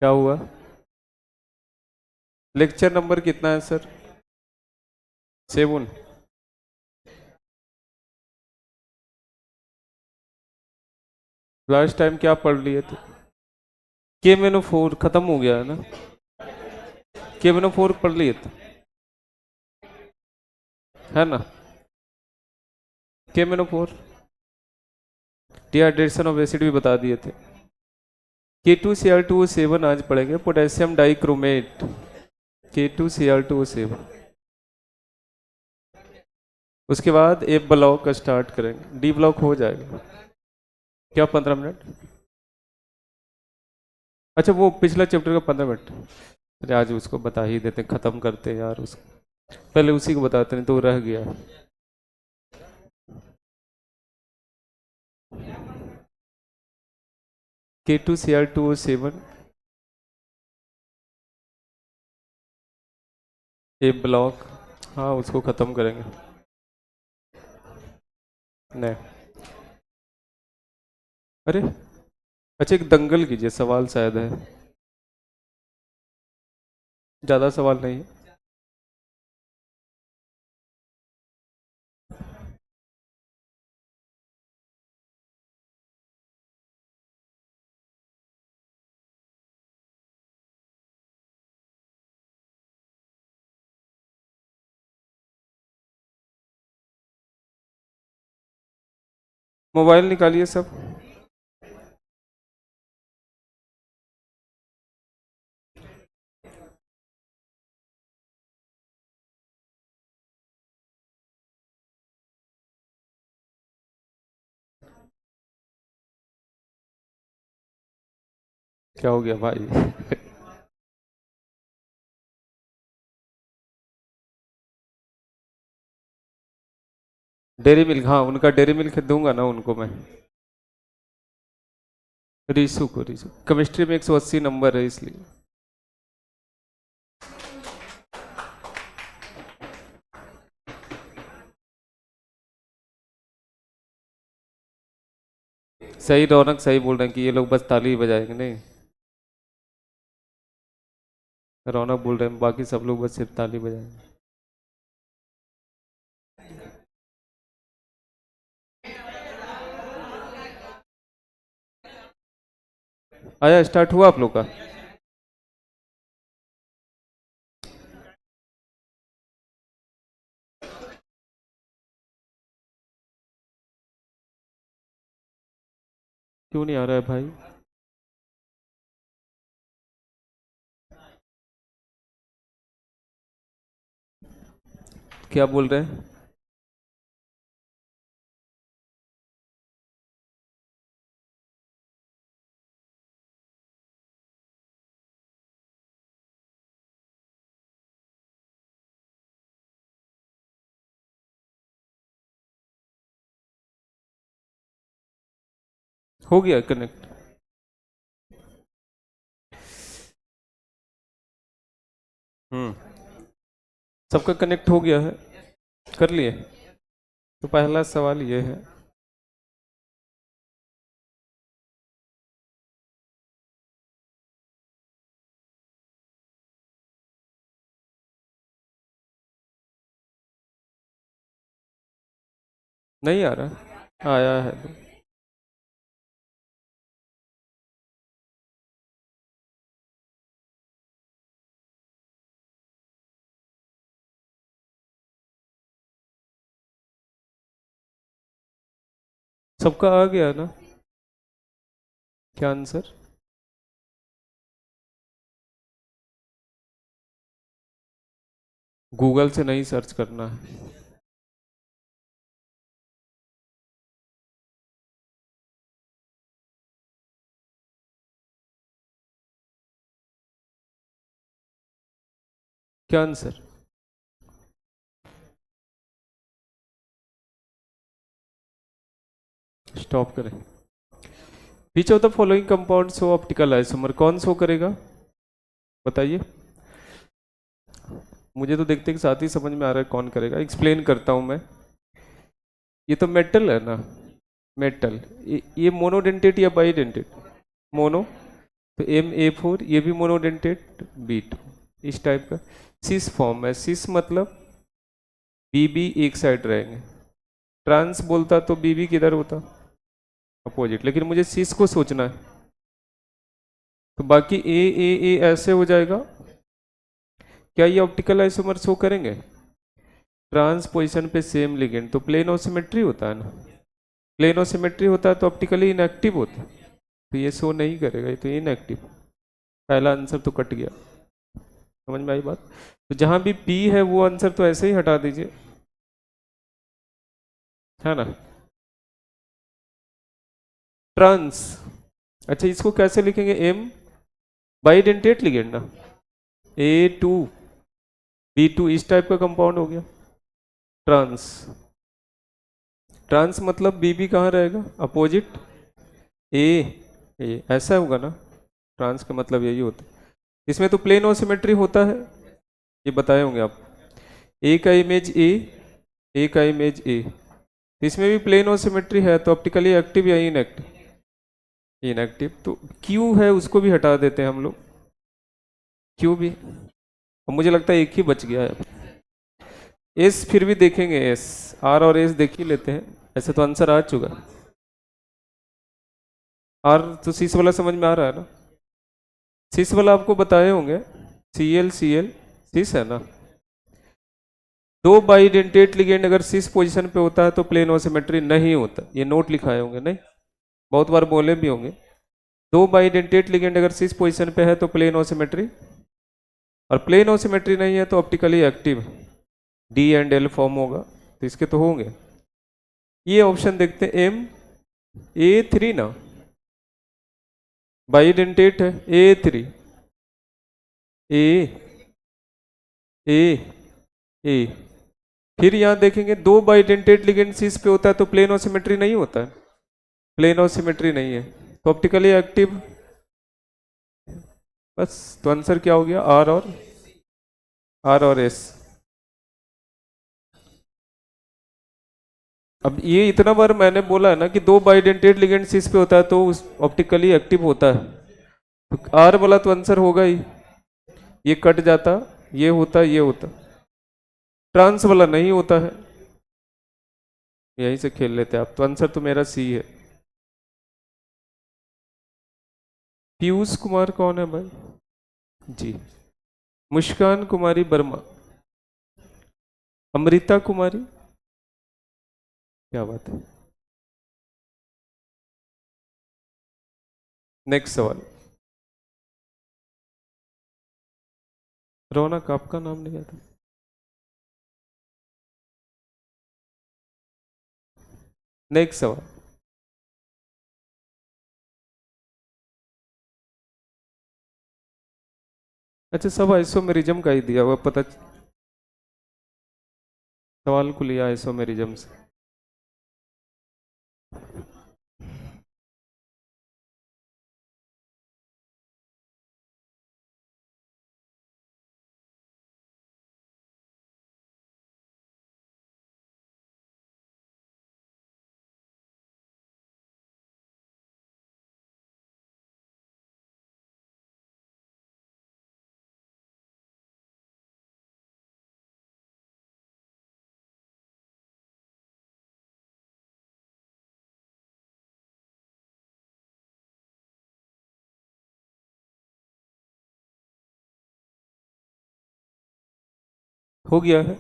क्या हुआ? Lecture number कितना है सर? 7। लास्ट टाइम क्या पढ़ लिए थे? के मेनो 4 खत्म हो गया है ना? के मेनो 4 पढ़ लिए थे, है ना? के मेनो 4 डिहाइड्रेशन ऑफ एसिड भी बता दिए थे। K2Cr2O7 आज पढ़ेंगे, पोटेशियम डाइक्रोमेट। K2Cr2O7, उसके बाद ए ब्लॉक का स्टार्ट करेंगे, डी ब्लॉक हो जाएगा क्या 15 मिनट? अच्छा वो पिछला चैप्टर का 15 मिनट। अरे आज उसको बता ही देते, खत्म करते यार उसको, पहले उसी को बताते, नहीं तो वो रह गया। K2Cr2O7 ए ब्लॉक, हाँ उसको खत्म करेंगे। नहीं, अरे अच्छा एक दंगल कीजिए, सवाल शायद है, ज़्यादा सवाल नहीं है। मोबाइल निकालिए सब। क्या हो गया भाई? डेयरी मिल्क, हाँ उनका डेयरी मिल्क दूंगा ना उनको मैं। रीसू को, रीसू केमिस्ट्री में 180 नंबर है इसलिए। सही, रौनक सही बोल रहे हैं कि ये लोग बस ताली ही बजाएंगे, नहीं रौनक बोल रहे हैं बाकी सब लोग बस सिर्फ ताली बजाएंगे। आया, स्टार्ट हुआ आप लोग का? क्यों नहीं आ रहा है भाई? क्या बोल रहे हैं? हो गया कनेक्ट? हम्म, सबका कनेक्ट हो गया है, कर लिए? तो पहला सवाल ये है, नहीं आ रहा? आया है तो। सबका आ गया ना? क्या आंसर? गूगल से नहीं सर्च करना है। क्या आंसर? स्टॉप करें। विच of the following compound show optical isomer, कौन शो करेगा? बताइए। मुझे तो देखते के साथ ही समझ में आ रहा है कौन करेगा। एक्सप्लेन करता हूं मैं। ये तो मेटल है ना, मेटल। ये मोनोडेंटेट या बाइडेंटेट? मोनो। तो Ma4, ये भी मोनोडेंटेट, B2, इस टाइप का सिस फॉर्म है। सिस मतलब बीबी एक साइड रहेंगे। ट्रांस बोलता तो बीबी किधर होता, अपोजिट, लेकिन मुझे सिस को सोचना है। तो बाकी ए ऐसे हो जाएगा। क्या ये ऑप्टिकल आइसोमर शो करेंगे? ट्रांस पोजिशन पे सेम लिगेंड, तो प्लेन ऑफ सिमेट्री होता है ना। प्लेन ऑफ सिमेट्री होता है तो ऑप्टिकली इनएक्टिव होता है, तो ये शो नहीं करेगा, ये तो इनएक्टिव। पहला आंसर तो कट गया। समझ में आई बात? तो जहां भी पी है वो आंसर तो ऐसे ही हटा दीजिए, है ना। ट्रांस, अच्छा इसको कैसे लिखेंगे? एम बाइडेंटेट लिगेंड ना, A2B2 इस टाइप का कंपाउंड हो गया ट्रांस। ट्रांस मतलब बीबी कहाँ रहेगा, अपोजिट ए ऐसा होगा ना। ट्रांस का मतलब यही होता है। इसमें तो प्लेन और सिमेट्री होता है, ये बताए होंगे आप। ए का इमेज ए का इमेज ए, इसमें भी प्लेन और सिमेट्री है, तो ऑप्टिकली एक्टिव या इनएक्टिव? इनएक्टिव। तो क्यू है उसको भी हटा देते हैं हम लोग, क्यू भी। अब मुझे लगता है एक ही बच गया है। एस फिर भी देखेंगे, एस आर और एस देख ही लेते हैं, ऐसे तो आंसर आ चुका। आर तो सीस वाला समझ में आ रहा है ना। सीस वाला आपको बताए होंगे, Cl सीस है ना। दो बाइडेंटेट लिगेंड अगर सीस पोजीशन पे होता है तो प्लेन ऑफ सिमेट्री नहीं होता, ये नोट लिखाए होंगे, नहीं बहुत बार बोले भी होंगे। दो बाइडेंटेट लिगेंड अगर सीस पोजीशन पे है तो प्लेन ऑफ सिमेट्री, और प्लेन ऑफ सिमेट्री नहीं है तो optically active D and L form होगा, तो इसके तो होंगे। ये ऑप्शन देखते हैं, A3 ना, बाइडेंटेट है A3, ए ए ए। फिर यहाँ देखेंगे दो बाइडेंटेट लिगेंड सीस पे होता है तो प्लेन ऑफ सिमेट्री नहीं होता है, प्लेन ऑफ सिमेट्री नहीं है तो ऑप्टिकली एक्टिव। बस, तो आंसर क्या हो गया, आर और एस। अब ये इतना बार मैंने बोला है ना कि दो बाइडेंटेट लिगेंड सीस पे होता है तो उस ऑप्टिकली एक्टिव होता है, तो आर वाला तो आंसर होगा ही। ये कट जाता, ये होता, ये होता, ट्रांस वाला नहीं होता है। यहीं से खेल लेते आप, तो आंसर तो मेरा सी है। पीयूष कुमार कौन है भाई? जी। मुस्कान कुमारी वर्मा, अमृता कुमारी, क्या बात है। नेक्स्ट सवाल। रौनक, आपका नाम नहीं आता। नेक्स्ट सवाल। अच्छा, सब आइसोमेरिज्म का ही दिया हुआ पता, सवाल को लिया आइसोमेरिज्म से। हो गया है।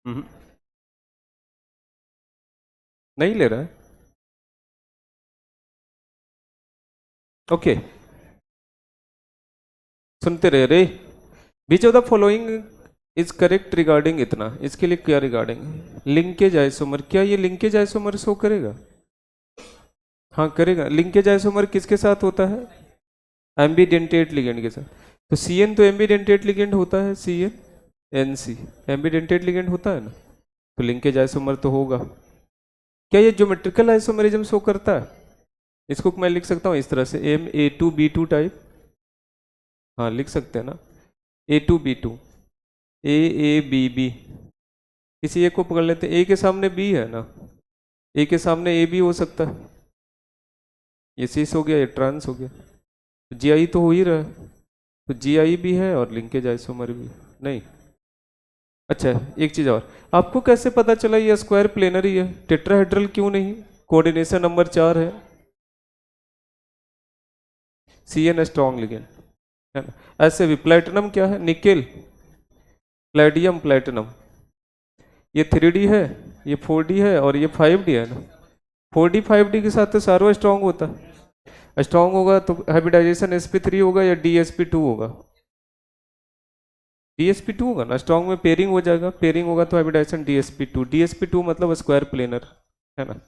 हम्म, नहीं ले रहा है। ओके, सुनते रहे रे। Which of the following is correct regarding इतना, इसके लिए क्या रिगार्डिंग? लिंकेज आइसोमर, क्या ये लिंकेज आइसोमर शो करेगा? हाँ करेगा। लिंकेज आइसोमर किसके साथ होता है? एम्बीडेंटेट लिगेंड के साथ। तो CN तो एम्बीडेंटेट लिगेंड होता है, CN NC एम्बीडेंटेट लिगेंड होता है ना, तो लिंकेज आइसोमर तो होगा। क्या ये ज्योमेट्रिकल आइसोमेरिज्म शो करता है? इसको मैं लिख सकता हूँ इस तरह से, MA2B2 टाइप, हाँ लिख सकते हैं ना, A2B2, AABB, किसी एक को पकड़ लेते हैं। ए के सामने बी है ना, ए के सामने ए भी हो सकता है, ये सीस हो गया, ये ट्रांस हो गया, तो जी आई तो हो ही रहा है, तो जी आई भी है और लिंकेज आइसोमर भी है। नहीं, अच्छा एक चीज़ और, आपको कैसे पता चला ये स्क्वायर प्लेनर ही है, टेट्राहेड्रल क्यों नहीं? कोऑर्डिनेशन नंबर 4 है, CN स्ट्रॉन्ग लिगेंड है ना। ऐसे भी प्लेटिनम क्या है, निकेल, प्लेडियम प्लेटिनम, ये 3D है, ये 4D है और ये 5D है ना। 4D 5D के साथ तो सारो स्ट्रॉन्ग होता है, स्ट्रॉन्ग होगा तो हाइब्रिडाइजेशन sp3 होगा या dsp2 होगा, dsp2 होगा ना, स्ट्रॉन्ग में पेयरिंग हो जाएगा, पेयरिंग होगा तो हाइब्रिडाइजेशन dsp2, dsp2 मतलब स्क्वायर प्लेनर है ना,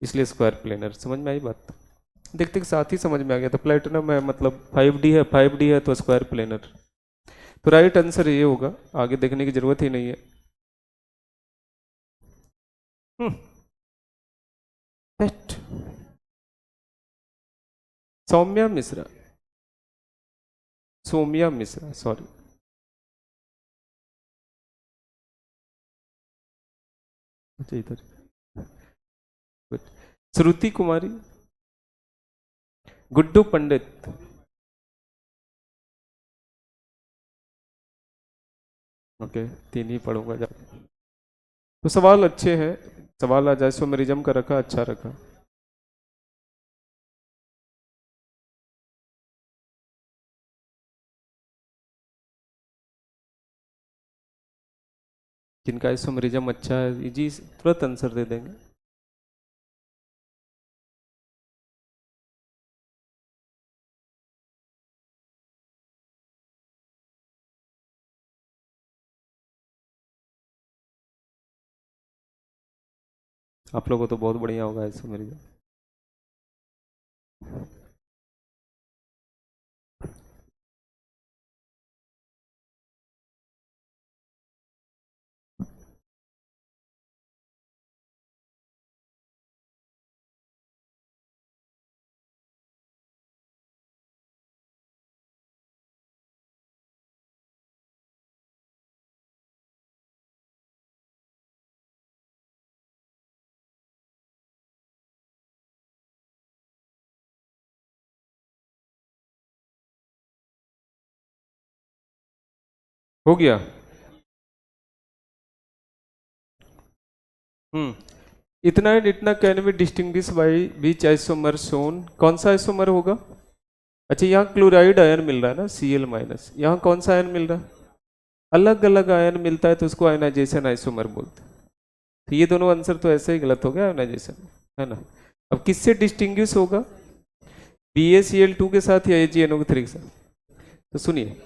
इसलिए स्क्वायर प्लेनर। समझ में आई बात? देखते के साथ ही समझ में आ गया, तो प्लेटिनम है मतलब 5D है, 5D है तो स्क्वायर प्लेनर, तो राइट आंसर ये होगा, आगे देखने की जरूरत ही नहीं है। पेट, सौम्या मिश्रा, सोम्या मिश्रा सॉरी, अच्छा इधर, श्रुति कुमारी, गुड्डू पंडित, ओके तीन ही पढ़ूंगा जा, तो सवाल अच्छे हैं, सवाल आज आइसोमेरिज्म का रखा, अच्छा रखा। जिनका आइसोमेरिज्म अच्छा है जी तुरंत आंसर दे देंगे। आप लोगों को तो बहुत बढ़िया होगा आइसोमेरिज्म। हो गया। इतना एंड इतना can be distinguish by which isomer सोन, कौन सा आइसोमर होगा? अच्छा यहाँ क्लोराइड आयन मिल रहा है ना, Cl-, यहाँ कौन सा आयन मिल रहा है? अलग अलग आयन मिलता है तो उसको आयनाइजेशन आइसोमर बोलते हैं। तो ये दोनों आंसर तो ऐसे ही गलत हो गया, आयनाइजेशन है ना। अब किससे डिस्टिंग्विश होगा, BaCl2 के साथ या AgNO3 के साथ? तो सुनिए,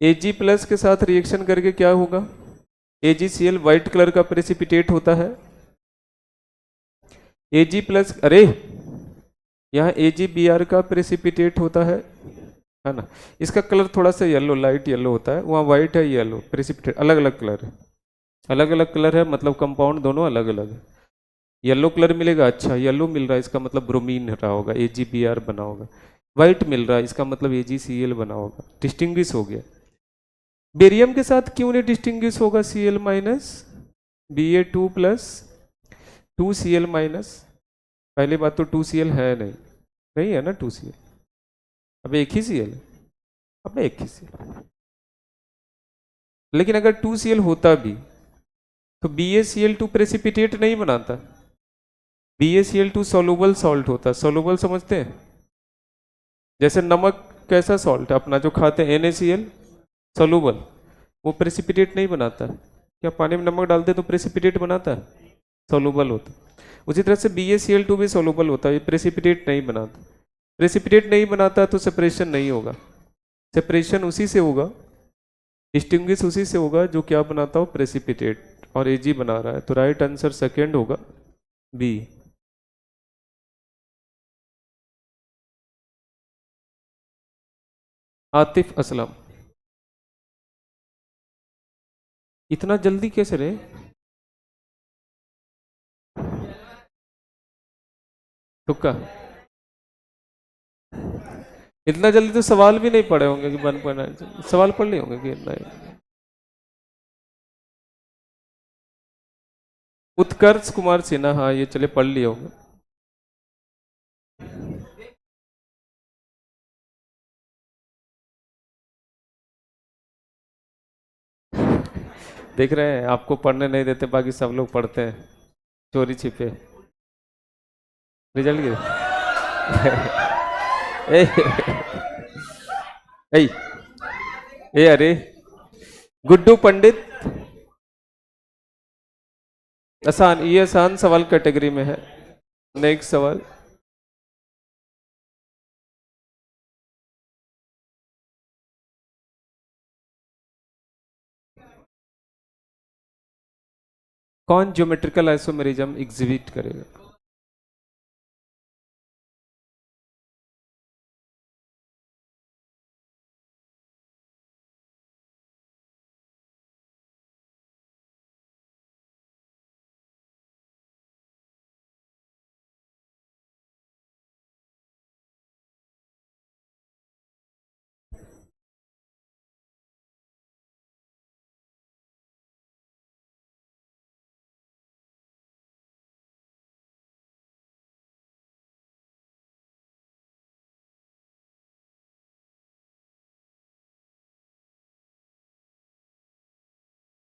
Ag प्लस के साथ रिएक्शन करके क्या होगा, AgCl व्हाइट कलर का प्रेसिपिटेट होता है, Ag प्लस, अरे यहाँ AgBr का प्रेसिपिटेट होता है ना। इसका कलर थोड़ा सा येलो, लाइट येलो होता है, वहाँ व्हाइट है, येलो प्रेसिपिटेट, अलग अलग कलर है, अलग अलग कलर है मतलब कंपाउंड दोनों अलग अलग है। येलो कलर मिलेगा, अच्छा येलो मिल रहा है इसका मतलब ब्रोमीन हटा होगा, AgBr बना होगा। व्हाइट मिल रहा है इसका मतलब AgCl बना होगा, डिस्टिंग्विश हो गया। बेरियम के साथ क्यों नहीं डिस्टिंग्विश होगा Cl minus, Ba2 plus 2Cl minus, पहली बात तो 2Cl है नहीं, नहीं है ना 2Cl, अब एक ही Cl है, अब एक ही Cl, लेकिन अगर 2Cl होता भी तो BaCl2 प्रेसिपिटेट नहीं बनाता, BaCl2 सोलुबल सॉल्ट होता है, सोलुबल समझते हैं, जैसे नमक कैसा सॉल्ट है अपना जो खाते हैं NaCl, सोलुबल, वो प्रेसिपिटेट नहीं बनाता, क्या पानी में नमक डालते तो प्रेसिपिटेट बनाता है, सोलुबल होता। उसी तरह से BaCl2 भी सोलुबल होता है, ये प्रेसिपिटेट नहीं बनाता, प्रेसिपिटेट नहीं बनाता तो सेपरेशन नहीं होगा, सेपरेशन उसी से होगा, डिस्टिंग्विश उसी से होगा जो क्या बनाता हो, प्रेसिपिटेट, और Ag बना रहा है, तो राइट आंसर सेकेंड होगा बी। आतिफ असलम, इतना जल्दी कैसे रे? तुक्का, इतना जल्दी तो सवाल भी नहीं पढ़े होंगे कि 1.9 सवाल पढ़ लिए होंगे कि इतना ही। उत्कर्ष कुमार सिन्हा, हाँ ये चले पढ़ लिए होंगे। देख रहे हैं आपको पढ़ने नहीं देते, बाकी सब लोग पढ़ते हैं चोरी छिपे। रिजल्ट ए, ए, ए अरे गुड्डू पंडित, आसान, ये आसान सवाल कैटेगरी में है। नेक्स्ट सवाल, कौन ज्योमेट्रिकल आइसोमेरिज्म एग्जिबिट करेगा?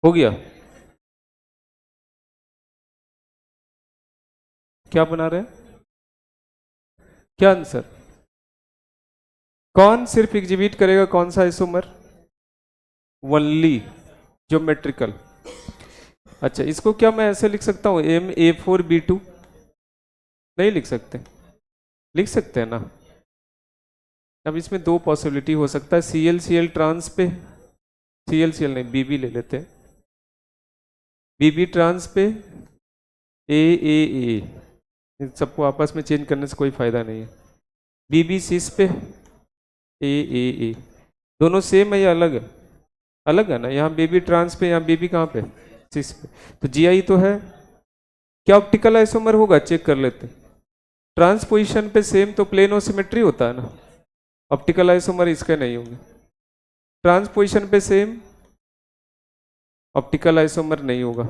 हो गया? क्या बना रहे हैं? क्या आंसर? कौन सिर्फ एग्जिबिट करेगा कौन सा आइसोमर? Only geometrical. अच्छा, इसको क्या मैं ऐसे लिख सकता हूँ MA4B2? नहीं लिख सकते? लिख सकते हैं ना। अब इसमें दो पॉसिबिलिटी हो सकता है, ClCl ट्रांस पे, ClCl नहीं BB ले लेते हैं, BB ट्रांस पे AAA, इन सबको आपस में चेंज करने से कोई फायदा नहीं है। BB सिस पे AAA, दोनों सेम है या अलग है? अलग है ना, यहाँ BB ट्रांस पे, यहाँ BB कहाँ पे? सिस पे। तो GI तो है, क्या ऑप्टिकल आइसोमर होगा? चेक कर लेते। ट्रांस पोजिशन पे सेम तो प्लेन और सिमेट्री होता है ना, ऑप्टिकल आइसोमर इसके नहीं होंगे। ट्रांस पोजिशन पे सेम, ऑप्टिकल आइसोमर नहीं होगा,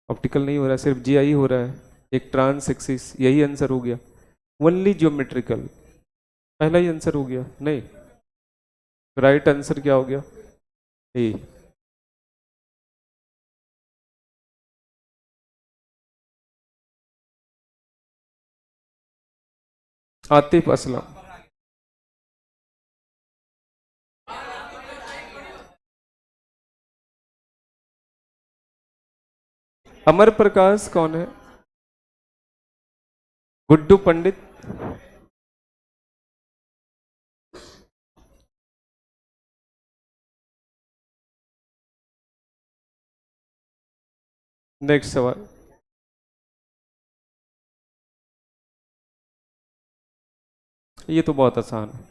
ऑप्टिकल नहीं हो रहा, सिर्फ GI हो रहा है, एक ट्रांस एक्सिस, यही आंसर हो गया। ओनली ज्योमेट्रिकल, पहला ही आंसर हो गया। नहीं, राइट आंसर क्या हो गया? ए। आतिफ असलम। अमर प्रकाश कौन है? गुड्डू पंडित। नेक्स्ट सवाल, ये तो बहुत आसान है।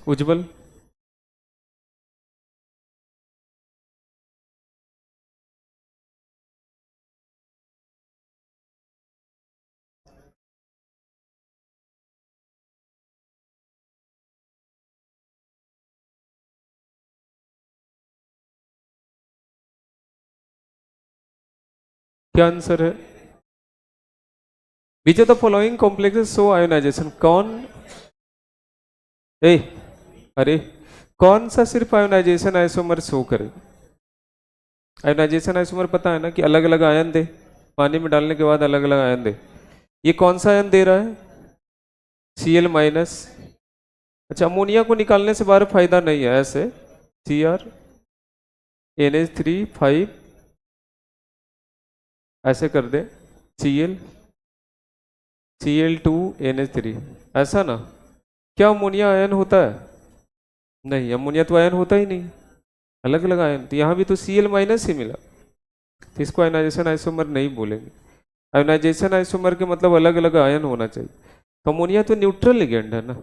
उज्जवल। क्या आंसर है? Which of the following complexes show ionization? कौन? ए, अरे कौन सा सिर्फ आयोनाइजेशन आइसोमर शो करे? आयोनाइजेशन आइसोमर पता है ना कि अलग अलग आयन दे, पानी में डालने के बाद अलग अलग आयन दे। ये कौन सा आयन दे रहा है? Cl-। अच्छा, अमोनिया को निकालने से बाहर फायदा नहीं है, ऐसे Cr NH3 5 ऐसे कर दे, Cl Cl2 NH3, ऐसा ना। क्या अमोनिया आयन होता है? नहीं, अमोनिया तो आयन होता ही नहीं। अलग अलग आयन, तो यहाँ भी तो Cl माइनस ही मिला, तो इसको आयनाइजेशन आइसोमर नहीं बोलेंगे। आयनाइजेशन आइसोमर के मतलब अलग अलग आयन होना चाहिए। तो अमोनिया तो न्यूट्रल लिगेंड है ना,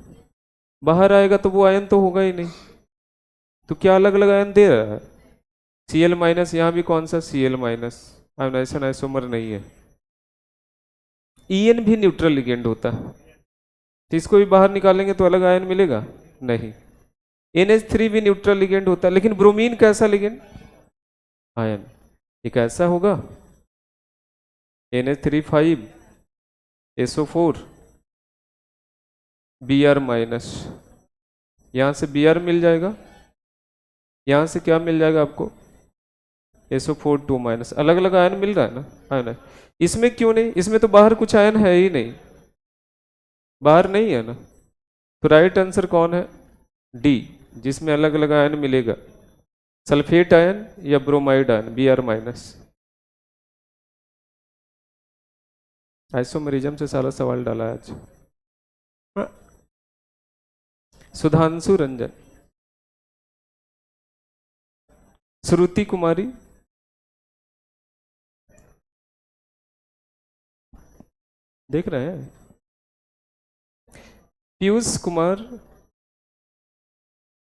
बाहर आएगा तो वो आयन तो होगा ही नहीं, तो क्या अलग अलग आयन दे रहा है? Cl माइनस, यहाँ भी कौन सा Cl माइनस, आयनाइजेशन आइसोमर नहीं है। En भी न्यूट्रल लिगेंड होता है, तो इसको भी बाहर निकालेंगे तो अलग आयन मिलेगा नहीं। NH3 भी न्यूट्रल लिगेंड होता है, लेकिन ब्रोमीन कैसा लिगेंड? आयन। एक ऐसा होगा NH3 5 SO4 Br माइनस, यहाँ से Br मिल जाएगा, यहाँ से क्या मिल जाएगा आपको? SO4 2 minus. अलग अलग आयन मिल रहा है ना, आयन। इसमें क्यों नहीं? इसमें तो बाहर कुछ आयन है ही नहीं, बाहर नहीं है ना, तो राइट आंसर कौन है? डी, जिसमें अलग अलग आयन मिलेगा, सल्फेट आयन या bromide ion, Br minus. Isomerism से सारा सवाल डाला है आज। सुधांशु रंजन, श्रुति कुमारी, देख रहे हैं? पीयूष कुमार,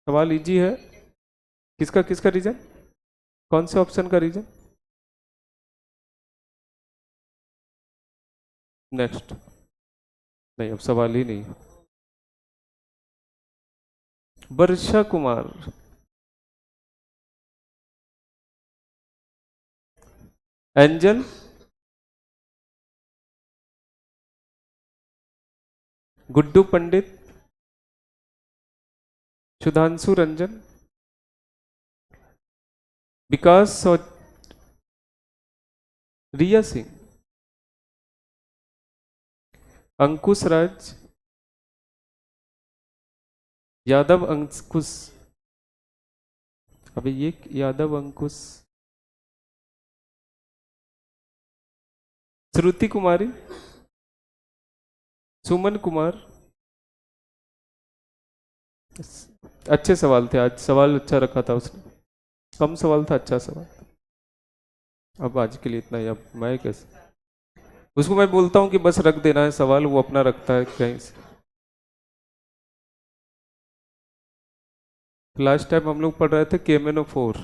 सवाल इजी है। किसका किसका रीजन, कौन से ऑप्शन का रीजन? नेक्स्ट, नहीं अब सवाल ही नहीं। वर्षा कुमार, एंजल, गुड्डू पंडित, सुधांशु रंजन, विकास और रिया सिंह, अंकुश राज, यादव अंकुश, अभी ये यादव अंकुश, श्रुति कुमारी, सुमन कुमार। अच्छे सवाल थे आज, सवाल अच्छा रखा था उसने, कम सवाल था, अच्छा सवाल। अब आज के लिए इतना ही, अब मैं कैसे उसको मैं बोलता हूँ कि बस रख देना है सवाल, वो अपना रखता है कहीं से। लास्ट टाइम हम लोग पढ़ रहे थे KMnO4,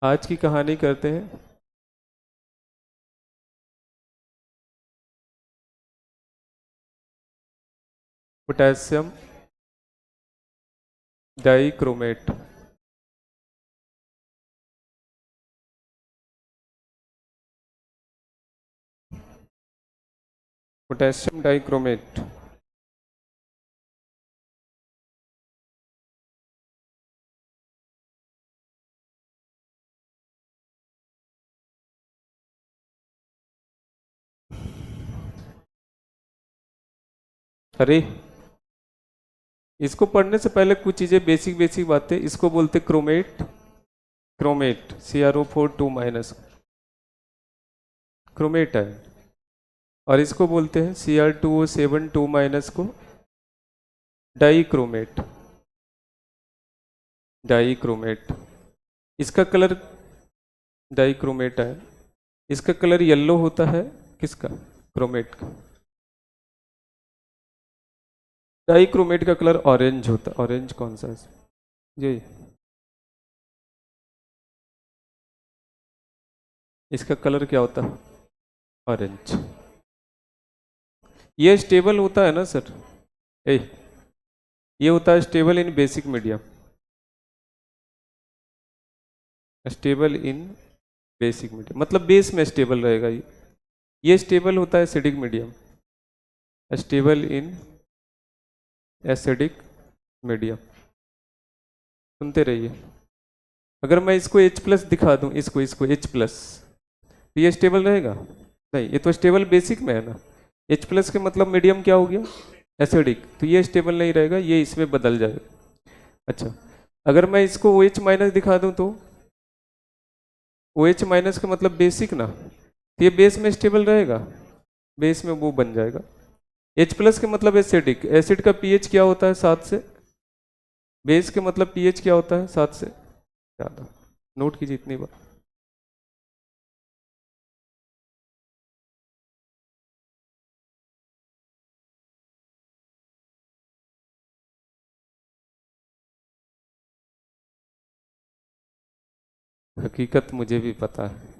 आज की कहानी करते हैं पोटेशियम डाइक्रोमेट। पोटेशियम डाइक्रोमेट, अरे इसको पढ़ने से पहले कुछ चीजें बेसिक बेसिक बातें, इसको बोलते chromate, chromate CrO4 2 minus, chromate है। और इसको बोलते हैं Cr2O7 2 माइनस को डाइक्रोमेट, डाइक्रोमेट। इसका कलर डाइक्रोमेट है, इसका कलर येलो होता है, किसका? क्रोमेट का। डाइक्रोमेट का कलर ऑरेंज होता है। ऑरेंज कौन सा है जी? इसका कलर क्या होता है? ऑरेंज। ये स्टेबल होता है ना सर, ये होता है stable in basic medium, stable in basic medium मतलब बेस में स्टेबल रहेगा ये स्टेबल होता है acidic medium, stable in acidic medium. सुनते रहिए। अगर मैं इसको H+ दिखा दूं, इसको H+, तो ये स्टेबल रहेगा? नहीं, ये तो स्टेबल बेसिक में है ना। H+ के मतलब मीडियम क्या हो गया? एसिडिक, तो ये स्टेबल नहीं रहेगा, ये इसमें बदल जाएगा। अच्छा, अगर मैं इसको OH- दिखा दूं तो OH- का मतलब बेसिक ना, तो ये बेस में स्टेबल रहेगा, बेस में वो बन जाएगा। H+ के मतलब एसिडिक, एसिड का pH क्या होता है? 7 से। बेस के मतलब pH क्या होता है? 7 से। ज़्यादा नोट कीजिए इतनी बार। हकीकत मुझे भी पता है।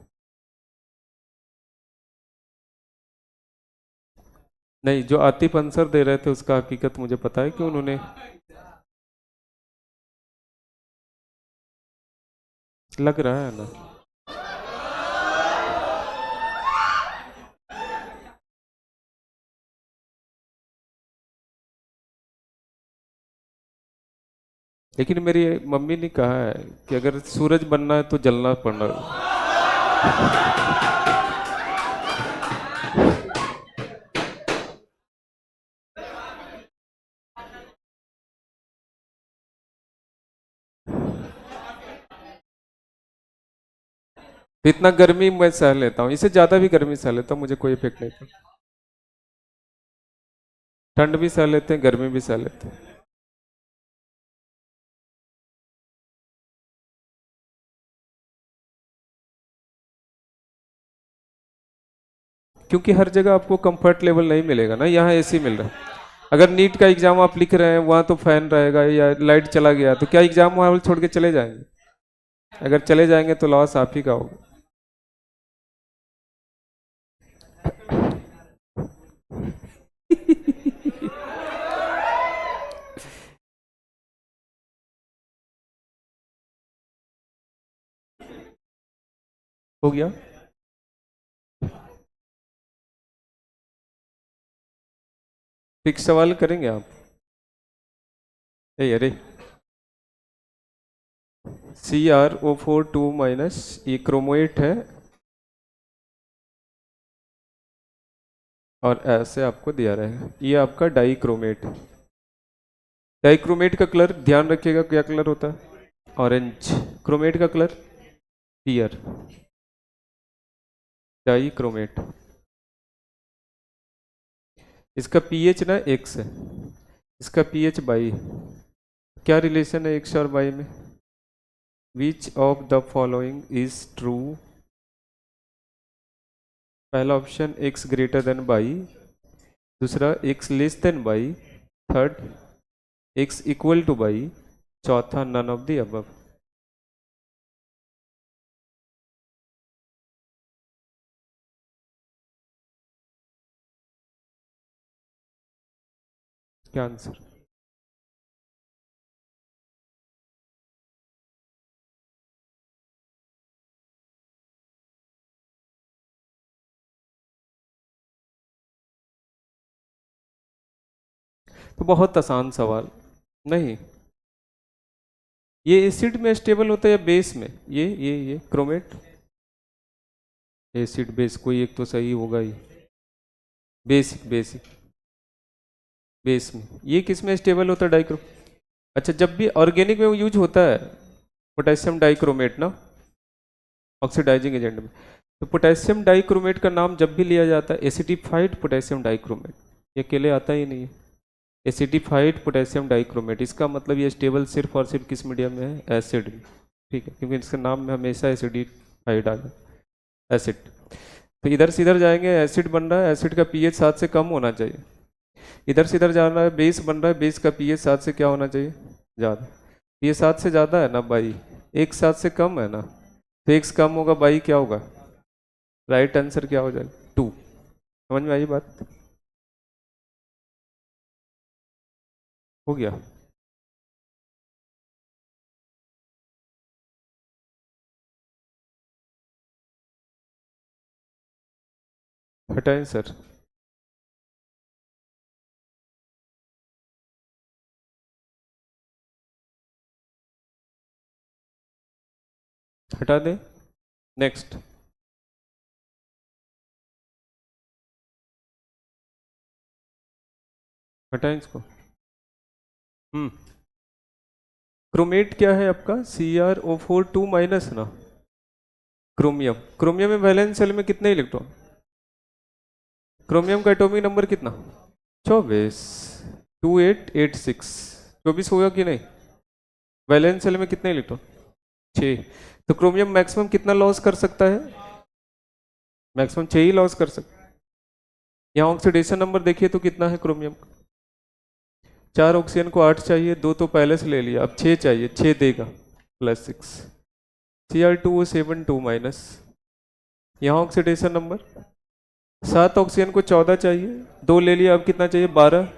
नहीं, जो आतिफ आंसर दे रहे थे उसका हकीकत मुझे पता है कि उन्होंने लग रहा है ना। लेकिन मेरी मम्मी ने कहा है कि अगर सूरज बनना है तो जलना पड़ना। इतना गर्मी मैं सह लेता हूँ, इससे ज्यादा भी गर्मी सह लेता हूँ, मुझे कोई इफेक्ट नहीं पड़ता। ठंड भी सह लेते हैं, गर्मी भी सह लेते हैं। क्योंकि हर जगह आपको कंफर्ट लेवल नहीं मिलेगा ना, यहाँ एसी मिल रहा है। अगर नीट का एग्जाम आप लिख रहे हैं वहाँ तो फैन रहेगा या लाइट चला गया तो क्या एग्जाम हॉल छोड़ के चले जाएंगे? अगर चले जाएंगे तो लॉस आप ही का होगा। हो गया। फिक्स सवाल करेंगे आप? अरे CrO4 2 माइनस, ये क्रोमोएट है और ऐसे आपको दिया रहेगा, ये आपका डाइक्रोमेट। डाइक्रोमेट का कलर ध्यान रखिएगा क्या कलर होता है? ऑरेंज। क्रोमेट का कलर पीयर। डाइक्रोमेट। इसका पीएच ना एक्स है, इसका पीएच 22। क्या रिलेशन है एक्स और वाई में? Which of the following is true? पहला ऑप्शन एक्स ग्रेटर देन 22, दूसरा X less than 22, third X equal to 22, चौथा नन ऑफ द अबव। क्या आंसर? तो बहुत आसान सवाल। नहीं, ये एसिड में स्टेबल होता है या बेस में? ये क्रोमेट एसिड बेस कोई एक तो सही होगा ही। बेसिक बेसिक बेस में ये किस में स्टेबल होता है? डाइक्रो। अच्छा, जब भी ऑर्गेनिक में यूज होता है पोटेशियम डाइक्रोमेट ना, ऑक्सीडाइजिंग एजेंट में, तो पोटेशियम डाइक्रोमेट का नाम जब भी लिया जाता है एसिडिफाइड पोटेशियम डाइक्रोमेट, ये अकेले आता ही नहीं है। एसिडिफाइड पोटेशियम डाइक्रोमेट, इसका मतलब ये स्टेबल सिर्फ और सिर्फ किस मीडियम में है? एसिड में। ठीक है, क्योंकि इसके नाम में हमेशा एसिडिफाइड आ गया, एसिड। तो इधर से इधर जाएंगे, एसिड बन रहा है, एसिड का पीएच 7 से कम होना चाहिए। इधर से इधर जा रहा है, बेस बन रहा है, बेस का पीएच 7 से क्या होना चाहिए? ज़्यादा। ये 7 से ज़्यादा है ना बाई, एक 7 से कम है ना, तो एक्स कम होगा, बाई क्या होगा? राइट आंसर क्या हो जाएगा? 2। समझ में आई बात? हो गया। हटाएं सर। हटा दें। नेक्स्ट। हटाएं इसको। क्रोमेट क्या है आपका? CrO4 2 माइनस ना, क्रोमियम। क्रोमियम में वैलेंस शेल में कितने इलेक्ट्रॉन? क्रोमियम का एटॉमिक नंबर कितना? 24। 2886। 24 होगा कि नहीं? वैलेंस शेल में कितने इलेक्ट्रॉन? 6। तो क्रोमियम मैक्सिमम कितना लॉस कर सकता है? मैक्सिमम 6 ही लॉस कर सकता है। यहाँ ऑक्सीडेशन नंबर देखिए तो कितना है क्रोमियम का? 4 ऑक्सीजन को 8 चाहिए, 2 तो पहले से ले लिया, अब 6 चाहिए, 6 देगा +6 Cr2O7 2 माइनस। यहाँ ऑक्सीडेशन नंबर 7 ऑक्सीजन को 14 चाहिए, 2 ले लिया, अब कितना चाहिए? 12,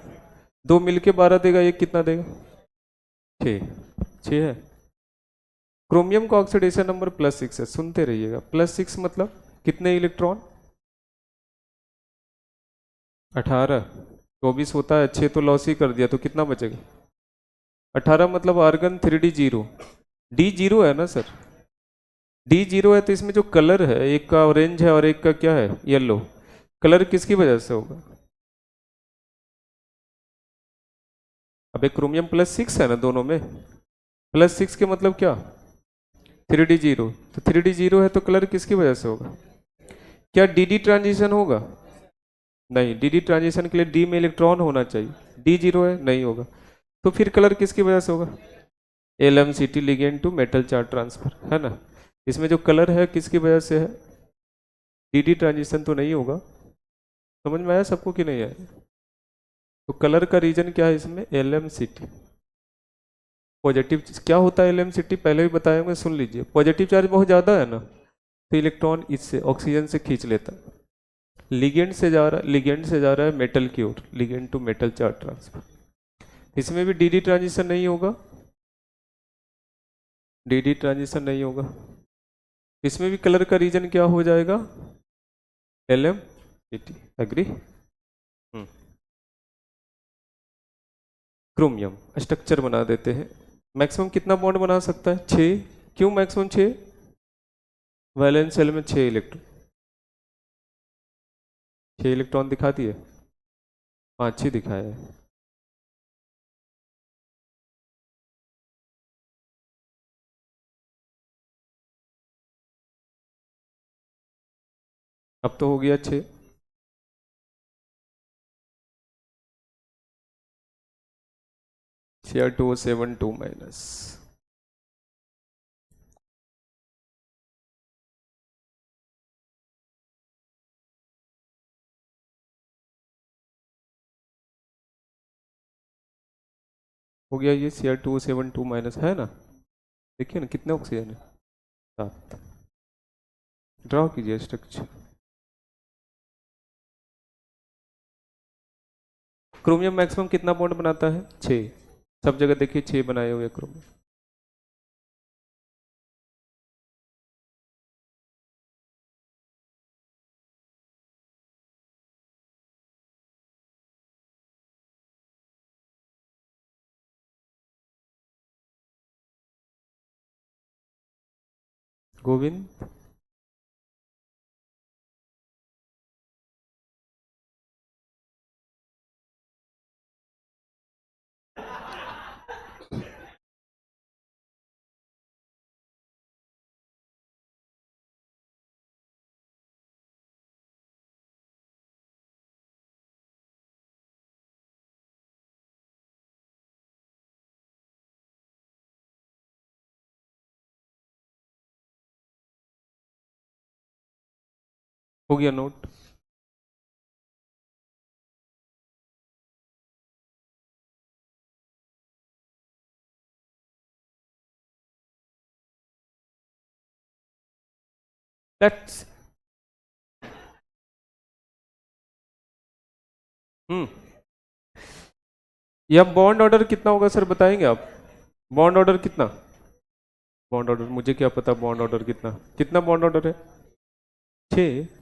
2 मिलके 12 देगा, एक कितना देगा? 6। 6 है। क्रोमियम का ऑक्सीडेशन नंबर +6 है, सुनते रहिएगा। +6 मतलब कितने इलेक्ट्रॉन? 18। 24 होता है, 6 तो लॉस ही कर दिया, तो कितना बचेगा? 18 मतलब आर्गन 3d0। d0 है ना सर? d0 है तो इसमें जो कलर है, एक का ऑरेंज है और एक का क्या है? येलो। कलर किसकी वजह से होगा? अब एक क्रोमियम +6 है ना दोनों में, +6 के मतलब क्या? 3d0। तो 3d0 है तो कलर किसकी वजह से होगा? क्या dd ट्रांजिशन होगा? नहीं, dd ट्रांजिशन के लिए d में इलेक्ट्रॉन होना चाहिए, d0 है, नहीं होगा। तो फिर कलर किसकी वजह से होगा? LMCT ligand to metal charge transfer, है ना? इसमें जो कलर है किसकी वजह से है? dd ट्रांजिशन तो नहीं होगा। समझ में आया सबको कि नहीं आया? तो कलर का रीजन क्या है इसमें? LMCT। पॉजिटिव क्या होता है LMCT? पहले भी बताया होंगे, सुन लीजिए। पॉजिटिव चार्ज बहुत ज़्यादा है ना, तो इलेक्ट्रॉन इससे ऑक्सीजन से खींच लेता है। लिगेंड से जा रहा है, लिगेंड से जा रहा है मेटल की ओर, ligand to metal charge transfer. इसमें भी dd ट्रांजिशन नहीं होगा, dd ट्रांजिशन नहीं होगा। इसमें भी कलर का रीजन क्या हो जाएगा? LMCT। एग्री? क्रोमियम स्ट्रक्चर बना देते हैं। मैक्सिमम कितना बॉन्ड बना सकता है? 6। क्यों मैक्सिमम 6? वैलेंस शेल में 6 इलेक्ट्रॉन। 6 इलेक्ट्रॉन दिखा दिए? 5 ही दिखाया है। अब तो हो गया 6। Cr2O7 2 minus. हो गया ये Cr2O7 2 माइनस, है ना? देखिए ना कितने ऑक्सीजन है? 7। ड्रॉ कीजिए स्ट्रक्चर। क्रोमियम मैक्सिमम कितना बॉन्ड बनाता है? 6। सब जगह देखिए 6 बनाए हुए क्रोमियम। गोविंद, हो गया नोट? लेट्स हम्म यह बॉन्ड ऑर्डर कितना होगा सर, बताएंगे आप? बॉन्ड ऑर्डर कितना? बॉन्ड ऑर्डर मुझे क्या पता, बॉन्ड ऑर्डर कितना? कितना बॉन्ड ऑर्डर है? 6?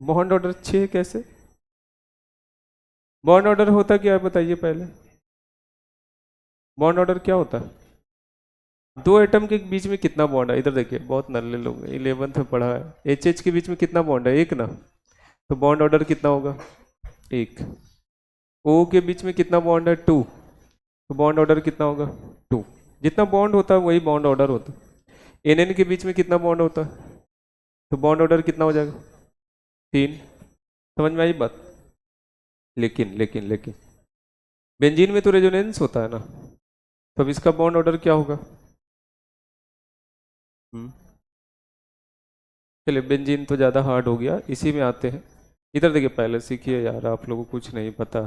बॉन्ड ऑर्डर 6 कैसे? बॉन्ड ऑर्डर होता क्या है बताइए पहले? बॉन्ड ऑर्डर क्या होता है? दो एटम के बीच में कितना बॉन्ड है? इधर देखिए, बहुत नल्ले लोग 11th में पढ़ा है। एच के बीच में कितना बॉन्ड है? एक ना। तो बॉन्ड ऑर्डर कितना होगा? 1। ओ के बीच में कितना बॉन्ड है? 2। तो बॉन्ड ऑर्डर कितना होगा? 2। जितना बॉन्ड होता है वही बॉन्ड ऑर्डर होता है। एन के बीच में कितना बॉन्ड होता है? तो बॉन्ड ऑर्डर कितना हो जाएगा? 3। समझ में आई बात? लेकिन लेकिन लेकिन बेंजीन में तो रेजोनेंस होता है ना, तो अब इसका बॉन्ड ऑर्डर क्या होगा? चलिए बेंजीन तो ज़्यादा हार्ड हो गया, इसी में आते हैं। इधर देखिए, पहले सीखिए यार, आप लोगों को कुछ नहीं पता।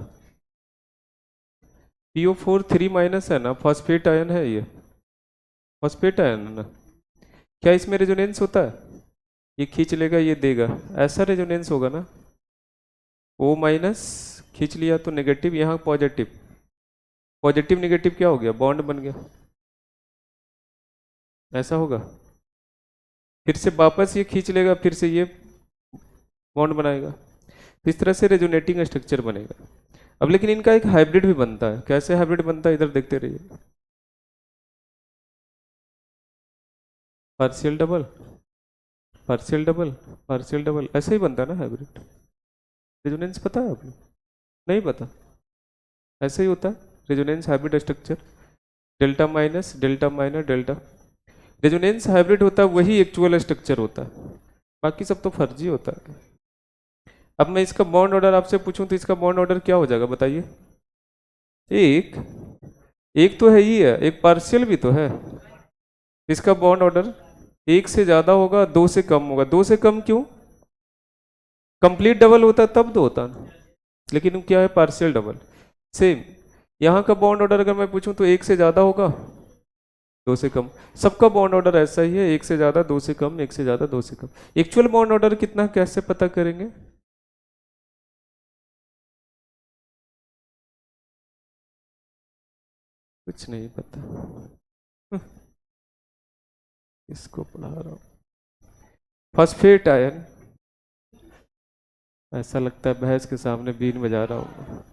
PO4 3 माइनस है ना, फॉस्फेट आयन है ये, फॉस्फेट आयन है ना। क्या इसमें रेजोनेंस होता है? ये खींच लेगा, ये देगा, ऐसा रेजोनेंस होगा ना। O माइनस खींच लिया तो नेगेटिव, यहाँ पॉजिटिव, पॉजिटिव नेगेटिव क्या हो गया, बॉन्ड बन गया, ऐसा होगा। फिर से वापस ये खींच लेगा, फिर से ये बॉन्ड बनाएगा, तो इस तरह से रेजोनेटिंग स्ट्रक्चर बनेगा। अब लेकिन इनका एक हाइब्रिड भी बनता है, कैसे हाइब्रिड बनता है, इधर देखते रहिए। Partial double, partial double, partial double, ऐसे ही बनता है ना हाइब्रिड। रेजोनेंस पता है आपको? नहीं पता? ऐसे ही होता है resonance hybrid structure, delta minus delta minus delta. Resonance hybrid होता है, वही एक्चुअल स्ट्रक्चर होता है, बाकी सब तो फर्जी होता है। अब मैं इसका बॉन्ड ऑर्डर आपसे पूछूं तो इसका बॉन्ड ऑर्डर क्या हो जाएगा बताइए? एक, एक तो है ही है, एक पार्शियल भी तो है। इसका बॉन्ड ऑर्डर एक से ज्यादा होगा, दो से कम होगा। दो से कम क्यों? कंप्लीट डबल होता तब तो होता ना, लेकिन क्या है, पार्शियल डबल। सेम यहाँ का बॉन्ड ऑर्डर अगर मैं पूछूं तो एक से ज्यादा होगा, दो से कम। सबका बॉन्ड ऑर्डर ऐसा ही है, एक से ज्यादा, दो से कम, एक से ज्यादा, दो से कम। एक्चुअल बॉन्ड ऑर्डर कितना, कैसे पता करेंगे? कुछ नहीं पता, इसको पढ़ा रहा हूँ। फॉस्फेट आयन, ऐसा लगता है भैंस के सामने बीन बजा रहा हूँ।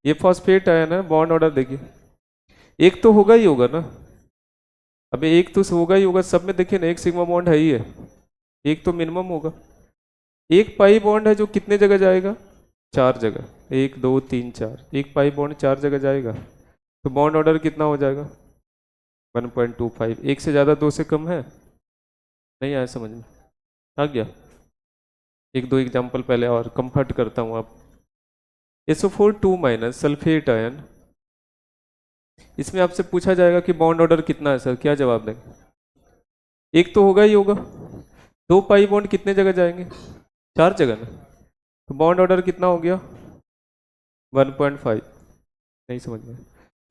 ये फॉस्फेट आयन है, बॉन्ड ऑर्डर देखिए, एक तो होगा ही होगा ना। अबे एक तो होगा ही होगा, सब में देखिए ना, एक सिग्मा बॉन्ड है ही है, एक तो मिनिमम होगा। एक पाई बॉन्ड है जो कितने जगह जाएगा, चार जगह, एक दो तीन चार, एक पाई बॉन्ड चार जगह जाएगा, तो बॉन्ड ऑर्डर कितना हो जाएगा, 1.25। एक से ज़्यादा, दो से कम है, नहीं आया समझ में? आ गया? एक दो एग्जाम्पल पहले और कंफर्ट करता हूँ आप। SO4 2 माइनस सल्फेट आयन, इसमें आपसे पूछा जाएगा कि बॉन्ड ऑर्डर कितना है सर, क्या जवाब देंगे? एक तो होगा ही होगा। दो पाई बॉन्ड कितने जगह जाएंगे, चार जगह ना, तो बॉन्ड ऑर्डर कितना हो गया, 1.5। नहीं समझ में?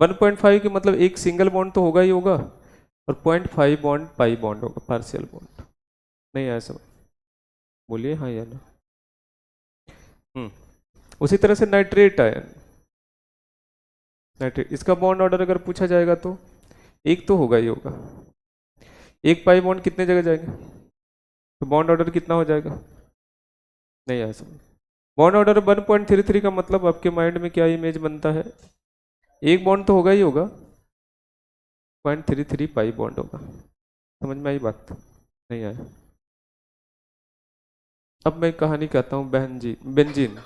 1.5 के मतलब एक सिंगल बॉन्ड तो होगा ही होगा, और 0.5 बॉन्ड पाई बॉन्ड होगा, पार्शियल बॉन्ड। नहीं आया समझ? बोलिए हाँ या ना। उसी तरह से नाइट्रेट आयन, नाइट्रेट, इसका बॉन्ड ऑर्डर अगर पूछा जाएगा तो एक तो होगा ही होगा। एक पाई बॉन्ड कितने जगह जाएंगे, तो बॉन्ड ऑर्डर कितना हो जाएगा? नहीं आया समझ? बॉन्ड ऑर्डर 1.33 का मतलब आपके माइंड में क्या इमेज बनता है? एक बॉन्ड तो होगा ही होगा, 0.33 पाई बॉन्ड होगा। समझ में आई बात? नहीं आया? अब मैं कहानी कहता हूँ बेंजीन, बेंजीन,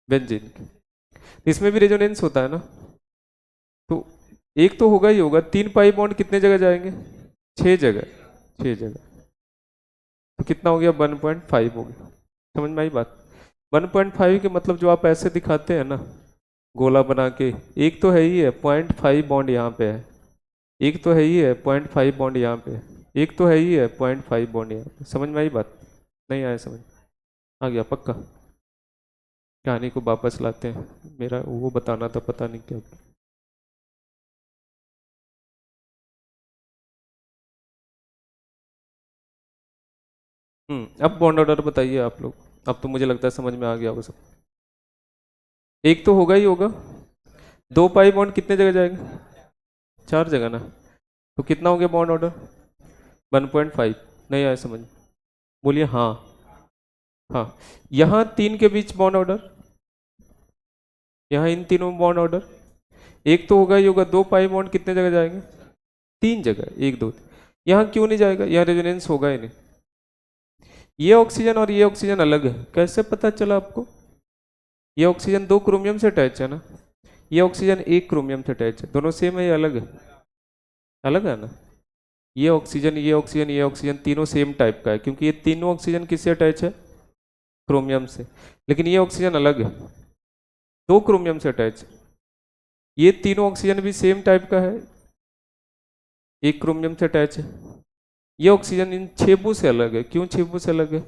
बेंजीन। इसमें भी रेजोनेंस होता है ना, तो एक तो होगा ही होगा। तीन पाई बॉन्ड कितने जगह जाएंगे, छह जगह, छह जगह, तो कितना हो गया, 1.5 हो गया। समझ में आई बात? 1.5 के मतलब जो आप ऐसे दिखाते हैं ना, गोला बना के, एक तो है ही है, 0.5 बॉन्ड यहाँ पे है, एक तो है ही है, 0.5 बॉन्ड यहाँ पे है, एक तो है ही है, 0.5 बॉन्ड यहाँ पे। समझ में आई बात? नहीं आया समझ? आ गया पक्का? कहानी को वापस लाते हैं, मेरा वो बताना था, पता नहीं क्या। अब बॉन्ड ऑर्डर बताइए आप लोग, अब तो मुझे लगता है समझ में आ गया होगा सब। एक तो होगा ही होगा। दो पाई बॉन्ड कितने जगह जाएंगे, चार जगह ना, तो कितना हो गया बॉन्ड ऑर्डर, 1.5। नहीं आया समझ? बोलिए हाँ। हाँ, यहाँ तीन के बीच बॉन्ड ऑर्डर, यहाँ इन तीनों में बॉन्ड ऑर्डर, एक तो होगा ही होगा। दो पाई बॉन्ड कितने जगह जाएंगे, तीन जगह, एक दो। यहाँ क्यों नहीं जाएगा, यहाँ रेजोनेंस होगा ही नहीं। ये ऑक्सीजन और ये ऑक्सीजन अलग है, कैसे पता चला आपको? ये ऑक्सीजन दो क्रोमियम से अटैच है ना, ये ऑक्सीजन एक क्रोमियम से अटैच है, दोनों सेम है या अलग है? अलग है ना। ये ऑक्सीजन, ये ऑक्सीजन, ये ऑक्सीजन तीनों सेम टाइप का है, क्योंकि ये तीनों ऑक्सीजन किससे अटैच है, क्रोमियम से। लेकिन ये ऑक्सीजन अलग है, दो क्रोमियम से अटैच है। ये तीनों ऑक्सीजन भी सेम टाइप का है, एक क्रोमियम से अटैच है। ये ऑक्सीजन इन 6 से अलग है, क्यों 6 से अलग है?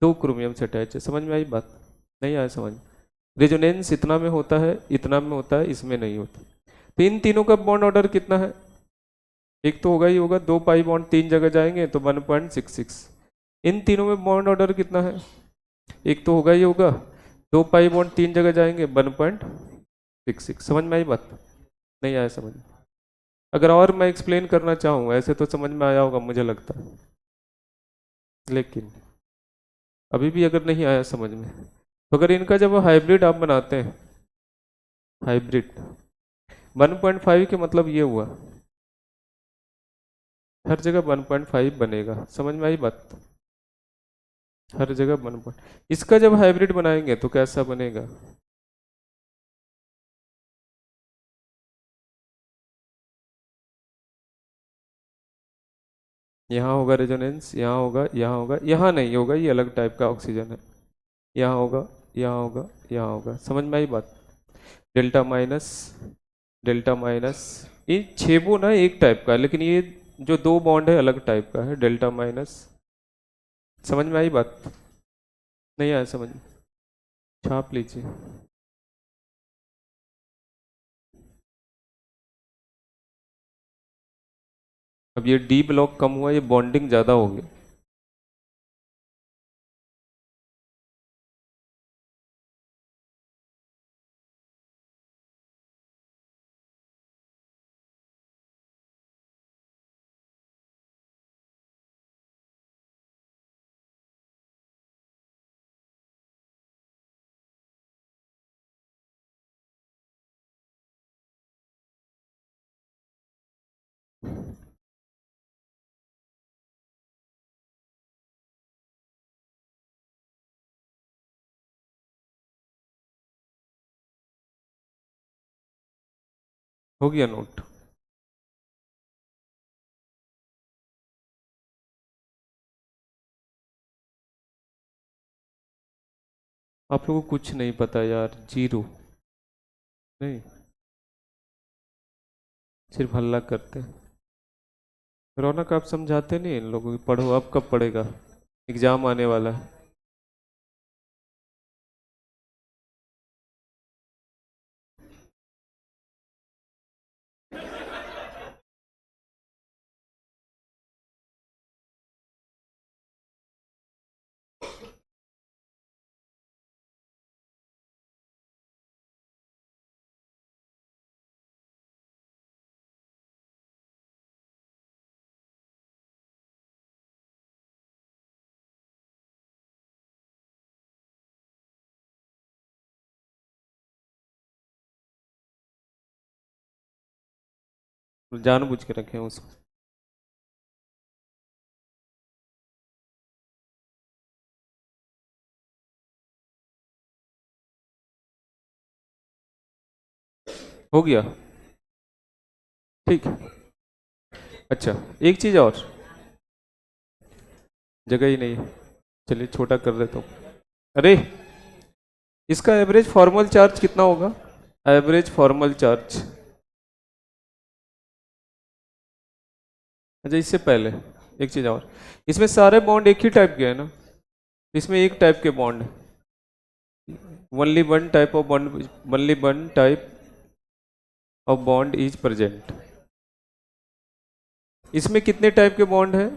2 क्रोमियम से अटैच है। समझ में आई बात? नहीं आया समझ? रेजोनेंस इतना में होता है, इतना में होता है, इसमें नहीं होता। तो इन तीनों का बॉन्ड ऑर्डर कितना है? एक तो होगा ही होगा, 2 पाई बॉन्ड 3 जगह जाएंगे तो 1.66। इन तीनों में बॉन्ड ऑर्डर कितना है? एक तो होगा ही होगा, 2 पाई बॉन्ड 3 जगह जाएंगे 1.66। समझ में आई बात? नहीं आया समझ? अगर और मैं एक्सप्लेन करना चाहूँ, ऐसे तो समझ में आया होगा मुझे लगता है, लेकिन अभी भी अगर नहीं आया समझ में, तो अगर इनका जब हाइब्रिड आप बनाते हैं, हाइब्रिड 1.5 के मतलब ये हुआ, हर जगह 1.5 बनेगा। समझ में आई बात? हर जगह 1 इसका जब हाइब्रिड बनाएंगे तो कैसा बनेगा? यहाँ होगा रेजोनेंस, यहाँ होगा, यहाँ होगा, यहाँ नहीं होगा, ये अलग टाइप का ऑक्सीजन है। यहाँ होगा, यहाँ होगा, यहाँ होगा। समझ में आई बात? डेल्टा माइनस, डेल्टा माइनस, ये छेबो ना एक टाइप का है, लेकिन ये जो 2 बॉन्ड है अलग टाइप का है, डेल्टा माइनस। समझ में आई बात? नहीं आया समझ में? छाप लीजिए। अब ये डी ब्लॉक कम हुआ, ये बॉन्डिंग ज़्यादा हो गया। हो गया नोट? आप लोगों को कुछ नहीं पता यार, जीरो। नहीं, सिर्फ हल्ला करते हैं। रौनक आप समझाते नहीं इन लोगों को, पढ़ो। अब कब पढ़ेगा? एग्जाम आने वाला है। जानबूझ के रखे हैं उसको। हो गया? ठीक है। अच्छा, एक चीज़ और, जगह ही नहीं है, चलिए छोटा कर देता हूँ। अरे, इसका एवरेज फॉर्मल चार्ज कितना होगा? Average formal charge. अच्छा, इससे पहले एक चीज़ और, इसमें सारे बॉन्ड एक ही टाइप के हैं ना? इसमें एक टाइप के बॉन्ड है, only one type of bond, only one type of bond is present. इसमें कितने टाइप के बॉन्ड हैं?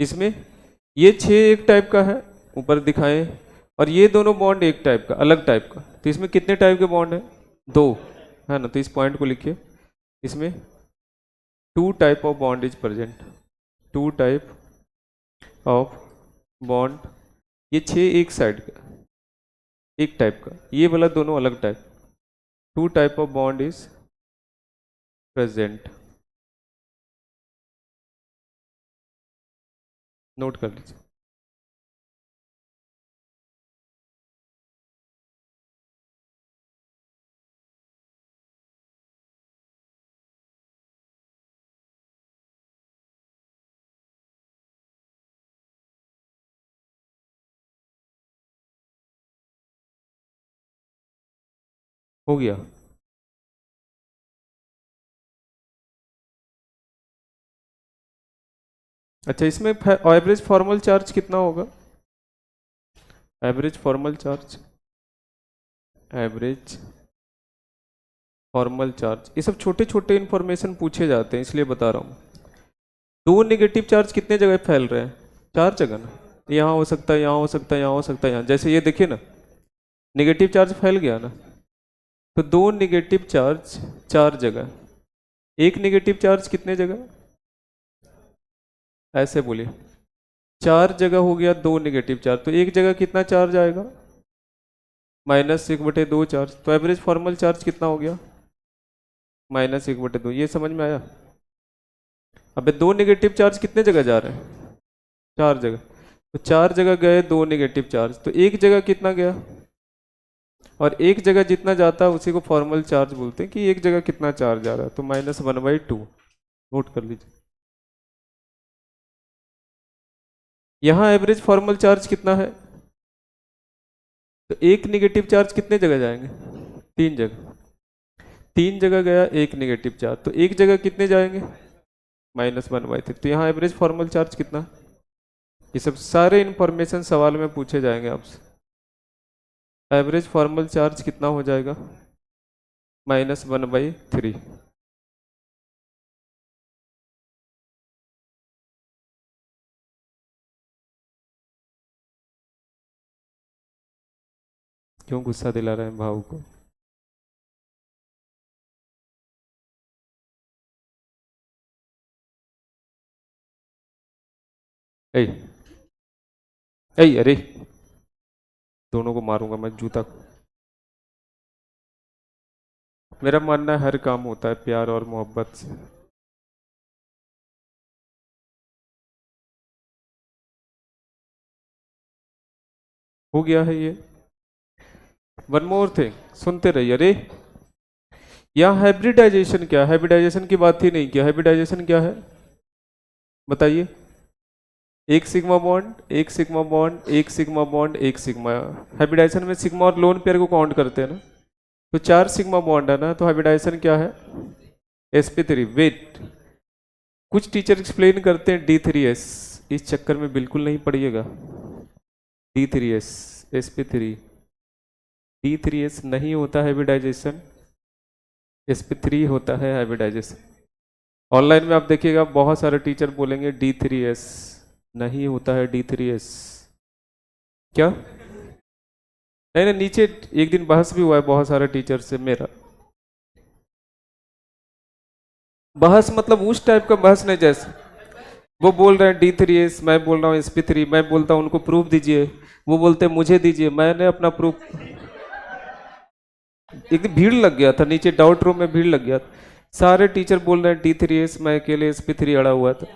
इसमें ये 6 एक टाइप का है, ऊपर दिखाएं, और ये दोनों बॉन्ड एक टाइप का, अलग टाइप का। तो इसमें कितने टाइप के बॉन्ड हैं? 2, है ना? तो इस पॉइंट को लिखिए, इसमें 2 type of bond is present, 2 type of bond. ये 6 एक साइड का, एक टाइप का, ये वाला दोनों अलग type. 2 type of bond is present. Note कर लीजिए। हो गया? अच्छा, इसमें एवरेज फॉर्मल चार्ज कितना होगा? Average formal charge, average formal charge, ये सब छोटे छोटे इंफॉर्मेशन पूछे जाते हैं इसलिए बता रहा हूँ। दो नेगेटिव चार्ज कितने जगह फैल रहे हैं? 4 जगह ना। यहाँ हो सकता है, यहाँ हो सकता है, यहाँ हो सकता है, यहाँ। जैसे ये देखिए ना, नेगेटिव चार्ज फैल गया ना, तो दो नेगेटिव चार्ज 4 जगह, एक नेगेटिव चार्ज कितने जगह? ऐसे बोलिए, 4 जगह हो गया दो नेगेटिव चार्ज, तो एक जगह कितना चार्ज आएगा? -1/2 चार्ज। तो एवरेज फॉर्मल चार्ज कितना हो गया? -1/2। ये समझ में आया? अबे दो नेगेटिव चार्ज कितने जगह जा रहे हैं? 4 जगह। तो 4 जगह गए दो नेगेटिव चार्ज, तो एक जगह कितना गया? और एक जगह जितना जाता है उसी को फॉर्मल चार्ज बोलते हैं, कि एक जगह कितना चार्ज जा रहा है। तो -1/2 नोट कर लीजिए। यहाँ एवरेज फॉर्मल चार्ज कितना है? तो एक नेगेटिव चार्ज कितने जगह जाएंगे? 3 जगह। 3 जगह गया एक नेगेटिव चार्ज, तो एक जगह कितने जाएंगे? -1/3। तो यहाँ एवरेज फॉर्मल चार्ज कितना? ये सब सारे इंफॉर्मेशन सवाल में पूछे जाएंगे आपसे। एवरेज फॉर्मल चार्ज कितना हो जाएगा? -1/3। क्यों गुस्सा दिला रहे हैं भाव को? ए, ए, अरे दोनों को मारूंगा मैं जूता। मेरा मानना है हर काम होता है प्यार और मोहब्बत से। हो गया है ये। वन मोर थिंग, सुनते रहिए। अरे यहाँ हाइब्रिडाइजेशन क्या है? हाइब्रिडाइजेशन की बात ही नहीं किया। हाइब्रिडाइजेशन क्या है बताइए? एक सिग्मा बॉन्ड, एक सिग्मा बॉन्ड, एक सिग्मा बॉन्ड, एक सिग्मा। हाइब्रिडाइजेशन में सिग्मा और लोन पेयर को काउंट करते हैं ना, तो 4 सिग्मा बॉन्ड है ना, तो हाइब्रिडाइजेशन क्या है? sp3। वेट, कुछ टीचर एक्सप्लेन करते हैं D3s, इस चक्कर में बिल्कुल नहीं पढ़िएगा। D3s, sp3, D3s नहीं होता हाइब्रिडाइजेशन, sp3 होता है हाइब्रिडाइजेशन। ऑनलाइन में आप देखिएगा बहुत सारे टीचर बोलेंगे D3s, नहीं होता है D3s। क्या? नहीं नहीं, नीचे एक दिन बहस भी हुआ है बहुत सारे टीचर से मेरा। बहस मतलब उस टाइप का बहस नहीं, जैसे वो बोल रहे हैं D3s, मैं बोल रहा हूँ sp3, मैं बोलता हूँ उनको प्रूफ दीजिए, वो बोलते हैं मुझे दीजिए, मैंने अपना प्रूफ। एक दिन भीड़ लग गया था नीचे, डाउट रूम में भीड़ लग गया था। सारे टीचर बोल रहे हैं D3s, मैं अकेले sp3 अड़ा हुआ था।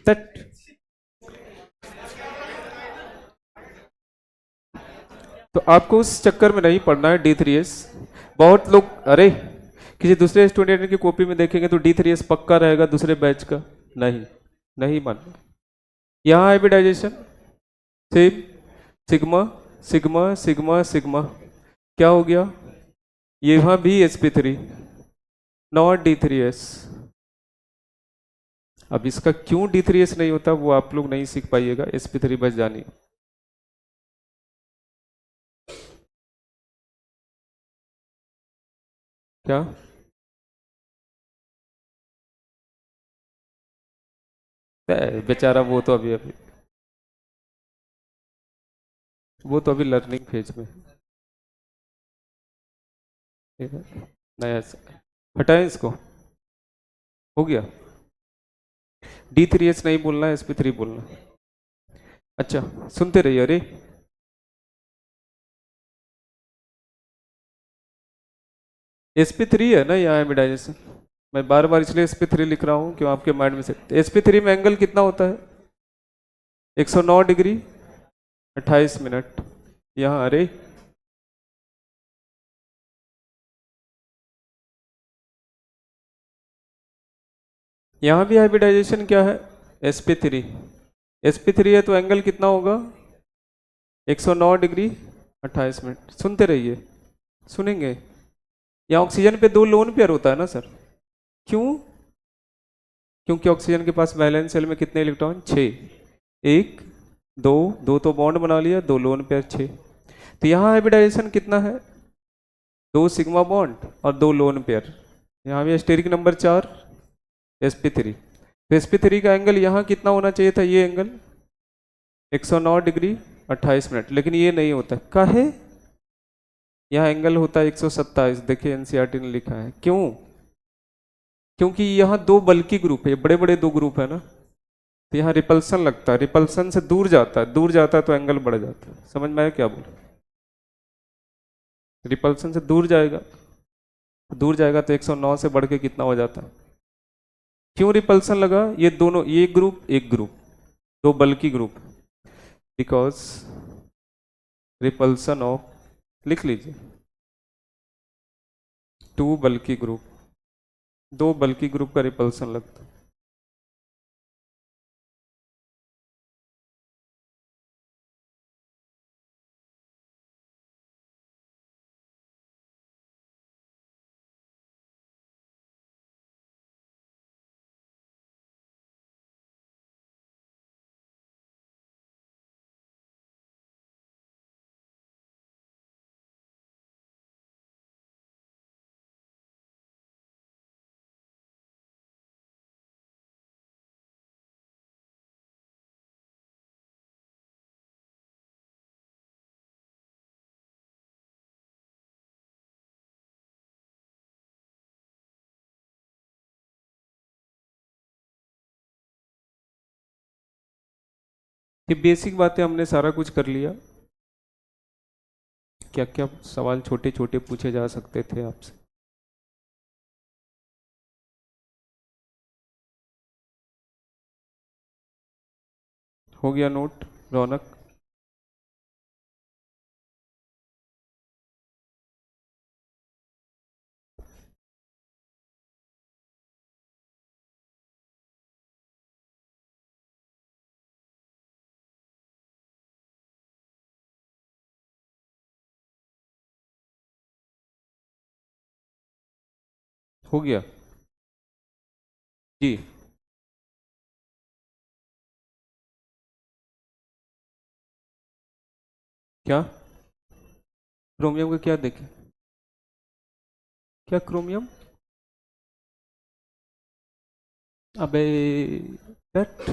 तट तो आपको उस चक्कर में नहीं पड़ना है D3s। बहुत लोग, अरे किसी दूसरे स्टूडेंट की कॉपी में देखेंगे तो D3s पक्का रहेगा दूसरे बैच का। नहीं, नहीं मानना। यहाँ hybridization same, sigma sigma sigma sigma, क्या हो गया? यहाँ भी sp3, नॉट D3s। अब इसका क्यों D3s नहीं होता वो आप लोग नहीं सीख पाइएगा, sp3 बस जानिए। क्या? बेचारा वो तो अभी लर्निंग फेज में है। ठीक है, नया हटाएं इसको। हो गया। D3s नहीं बोलना है, sp3 बोलना। अच्छा सुनते रहिए। अरे sp3 है ना यहाँ हाइब्रिडाइजेशन। मैं बार बार इसलिए sp3 लिख रहा हूँ क्यों आपके माइंड में से। sp3 में एंगल कितना होता है? 109 डिग्री 28 मिनट। यहाँ अरे यहाँ भी हाइब्रिडाइजेशन क्या है? sp3। sp3 है तो एंगल कितना होगा? 109 डिग्री 28 मिनट। सुनते रहिए, सुनेंगे। यहाँ ऑक्सीजन पे 2 लोन पेयर होता है ना सर, क्यों? क्योंकि ऑक्सीजन के पास वैलेंस शेल में कितने इलेक्ट्रॉन? 6। 1 2, 2 तो बॉन्ड बना लिया, 2 लोन पेयर 6। तो यहाँ हाइब्रिडाइजेशन कितना है? 2 सिग्मा बॉन्ड और 2 लोन पेयर। यहाँ भी स्टेरिक नंबर 4 sp3। तो sp3 का एंगल यहाँ कितना होना चाहिए था? ये एंगल 109 डिग्री 28 मिनट, लेकिन ये नहीं होता। काहे? यहाँ एंगल होता है 127। देखिए एनसीईआरटी ने लिखा है। क्यों? क्योंकि यहाँ 2 बल्कि ग्रुप है, बड़े बड़े 2 ग्रुप है ना, तो यहाँ रिपल्सन लगता है, रिपल्सन से दूर जाता है, दूर जाता है तो एंगल बढ़ जाता है। समझ में आया क्या बोल? रिपल्सन से दूर जाएगा, दूर जाएगा तो 109 से बढ़ के कितना हो जाता है? क्यों रिपल्सन लगा? ये दोनों, ये ग्रुप एक ग्रुप, 2 बल्कि ग्रुप, बिकॉज रिपल्सन ऑफ, लिख लीजिए, 2 बल्कि ग्रुप, 2 बल्कि ग्रुप का रिपल्सन लगता है। ये बेसिक बातें हमने सारा कुछ कर लिया। क्या क्या सवाल छोटे छोटे पूछे जा सकते थे आपसे? हो गया नोट रौनक? हो गया जी। क्या क्रोमियम का क्या देखे? क्या क्रोमियम? अबे दैट,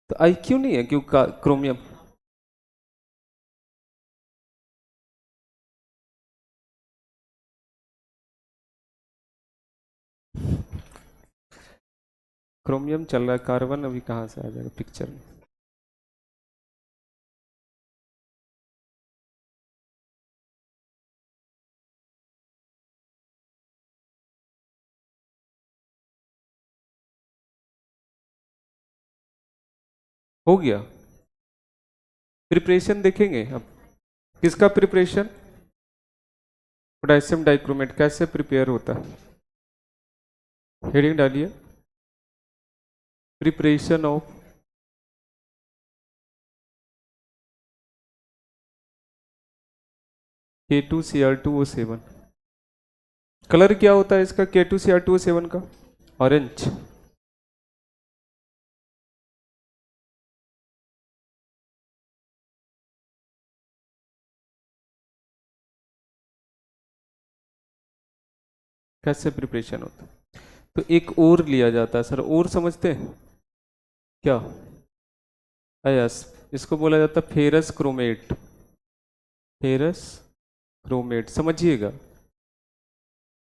तो आई क्यों नहीं है? क्यों क्रोमियम? क्रोमियम चल रहा है, कार्बन अभी कहाँ से आ जाएगा पिक्चर में? हो गया। प्रिपरेशन देखेंगे अब। किसका प्रिपरेशन? पोटेशियम डाइक्रोमेट कैसे प्रिपेयर होता है? हेडिंग डालिए, प्रिपरेशन ऑफ K2Cr2O7। कलर क्या होता है इसका K2Cr2O7 का? ऑरेंज। कैसे प्रिपरेशन होता है? तो एक और लिया जाता है सर, और समझते हैं क्या? यस, इसको बोला जाता है फेरस क्रोमेट। फेरस क्रोमेट, समझिएगा,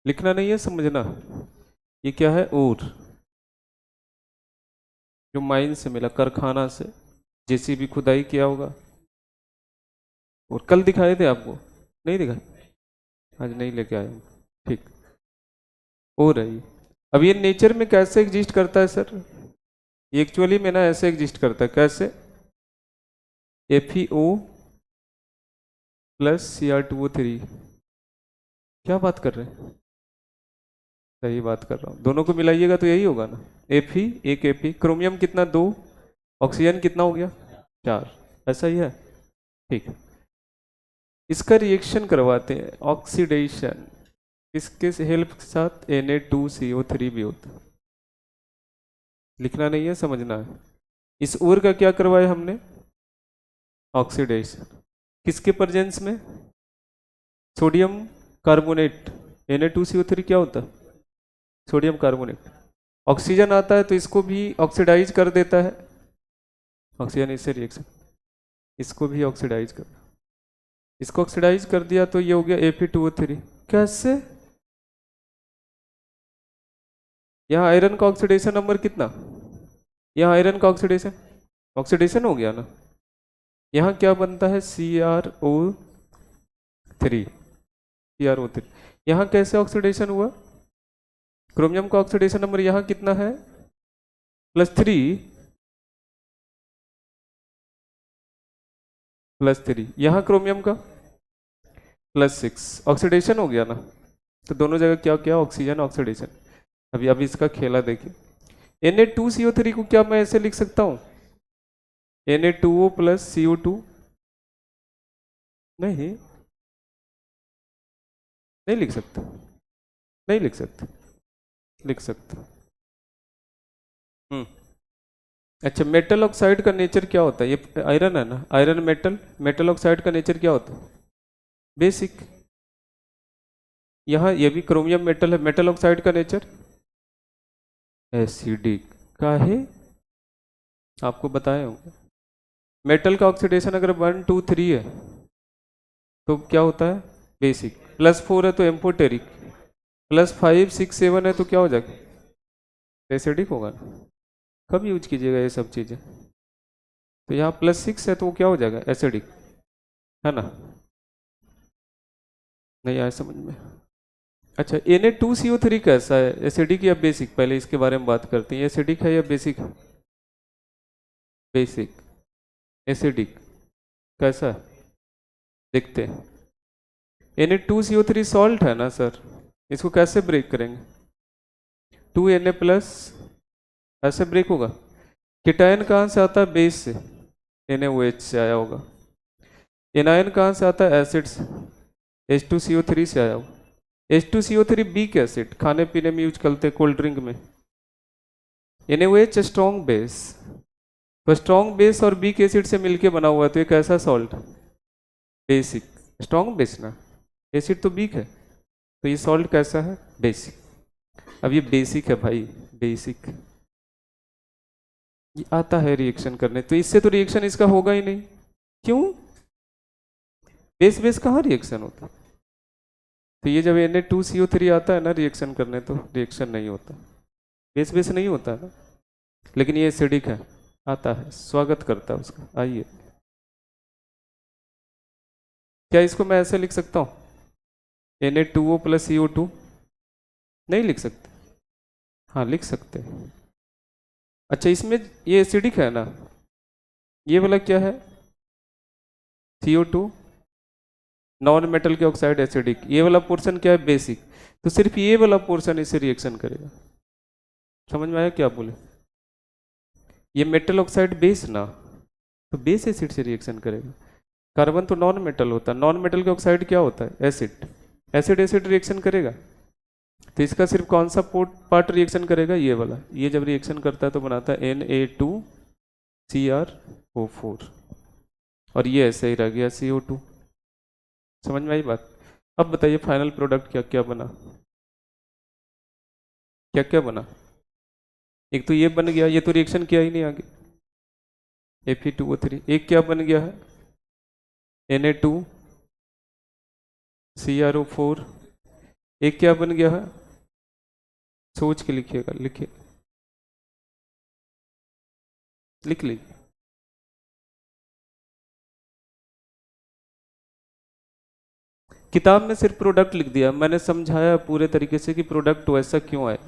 लिखना नहीं है, समझना। ये क्या है? और जो माइन से मिला, कारखाना से, जेसीबी खुदाई किया होगा। और कल दिखाए थे आपको? नहीं दिखाए? आज नहीं लेके आए हम, ठीक। हो रही। अब ये नेचर में कैसे एग्जिस्ट करता है सर? एक्चुअली में ना ऐसे एग्जिस्ट करता है। कैसे? FeO plus Cr2O3। क्या बात कर रहे हैं? सही बात कर रहा हूँ, दोनों को मिलाइएगा तो यही होगा ना। Fe, एक Fe, क्रोमियम कितना? 2, ऑक्सीजन कितना हो गया? 4। ऐसा ही है, ठीक है। इसका रिएक्शन करवाते हैं, ऑक्सीडेशन, किसके हेल्प के साथ, Na2CO3 भी होता है। लिखना नहीं है, समझना है। इस ओर का क्या करवाया हमने, ऑक्सीडेशन, किसके प्रेजेंस में, सोडियम कार्बोनेट। Na2CO3 क्या होता है, सोडियम कार्बोनेट। ऑक्सीजन आता है तो इसको भी ऑक्सीडाइज कर देता है, ऑक्सीजन इससे रिएक्शन, इसको भी ऑक्सीडाइज कर, इसको ऑक्सीडाइज कर दिया तो ये हो गया Fe2O3। कैसे, यहाँ आयरन का ऑक्सीडेशन नंबर कितना, यहाँ आयरन का ऑक्सीडेशन, ऑक्सीडेशन हो गया ना, यहाँ क्या बनता है CrO3, यहाँ कैसे ऑक्सीडेशन हुआ, क्रोमियम का ऑक्सीडेशन नंबर यहाँ कितना है, +3, यहाँ क्रोमियम का +6, ऑक्सीडेशन हो गया ना। तो दोनों जगह क्या क्या, ऑक्सीजन ऑक्सीडेशन। अभी इसका खेला देखिए, Na2CO3 को क्या मैं ऐसे लिख सकता हूँ, Na2O + CO2, नहीं, नहीं लिख सकते, नहीं लिख सकते, लिख सकते। अच्छा, मेटल ऑक्साइड का नेचर क्या होता है, ये आयरन है ना, आयरन मेटल, मेटल ऑक्साइड का नेचर क्या होता है, बेसिक। यहाँ ये भी क्रोमियम मेटल है, मेटल ऑक्साइड का नेचर एसिडिक। काहे, आपको बताए होंगे, मेटल का ऑक्सीडेशन अगर 1 2 3 है तो क्या होता है, बेसिक। +4 है तो एम्फोटेरिक, +5 6 7 है तो क्या हो जाएगा, एसिडिक होगा ना। कब यूज कीजिएगा ये सब चीज़ें, तो यहाँ +6 है तो वो क्या हो जाएगा, एसिडिक, है ना। नहीं आया समझ में। अच्छा, Na2CO3 कैसा है, एसिडिक या बेसिक, पहले इसके बारे में बात करते हैं, एसिडिक है या बेसिक है, बेसिक, एसिडिक, कैसा है देखते हैं। Na2CO3 सॉल्ट है ना सर, इसको कैसे ब्रेक करेंगे, 2Na+, ऐसे ब्रेक होगा। कीटायन कहाँ से आता है, बेस से, NaOH से आया होगा। एनायन कहाँ से आता है, एसिड से, H2CO3 से आया होगा। H2CO3 वीक एसिड, खाने पीने में यूज करते हैं, कोल्ड ड्रिंक में। NaOH स्ट्रॉन्ग बेस, तो स्ट्रॉन्ग बेस और वीक एसिड से मिलके बना हुआ है, तो एक ऐसा सॉल्ट, बेसिक, स्ट्रॉन्ग बेस ना, एसिड तो वीक है, तो ये सॉल्ट कैसा है, बेसिक। अब ये बेसिक है भाई, बेसिक, ये आता है रिएक्शन करने, तो इससे तो रिएक्शन इसका होगा ही नहीं। क्यों, बेस बेस कहाँ रिएक्शन होता, तो ये जब Na2CO3 आता है ना रिएक्शन करने, तो रिएक्शन नहीं होता, बेस बेस नहीं होता है ना। लेकिन ये एसिडिक है, आता है, स्वागत करता है उसका। आइए, क्या इसको मैं ऐसे लिख सकता हूँ, Na2O + CO2, नहीं लिख सकते, हाँ लिख सकते हैं। अच्छा, इसमें ये एसिडिक है ना, ये वाला क्या है, CO2, नॉन मेटल के ऑक्साइड एसिडिक, ये वाला पोर्शन क्या है, बेसिक। तो सिर्फ ये वाला पोर्शन इसे रिएक्शन करेगा, समझ में आया क्या बोले, ये मेटल ऑक्साइड बेस ना, तो बेस एसिड से रिएक्शन करेगा। कार्बन तो नॉन मेटल होता है, नॉन मेटल के ऑक्साइड क्या होता है, एसिड, एसिड एसिड रिएक्शन करेगा। तो इसका सिर्फ कौन सा पार्ट रिएक्शन करेगा, ये वाला, ये जब रिएक्शन करता है तो बनाता है Na2CrO4, और ये ऐसे ही रह गया CO2। समझ में आई बात। अब बताइए फाइनल प्रोडक्ट क्या क्या बना, क्या क्या बना, एक तो ये बन गया, ये तो रिएक्शन किया ही नहीं आगे, Fe2O3। एक क्या बन गया है, Na2CrO4। एक क्या बन गया है, सोच के लिखिएगा, लिखिए, लिख लीजिए। किताब में सिर्फ प्रोडक्ट लिख दिया, मैंने समझाया पूरे तरीके से कि प्रोडक्ट वैसा क्यों है।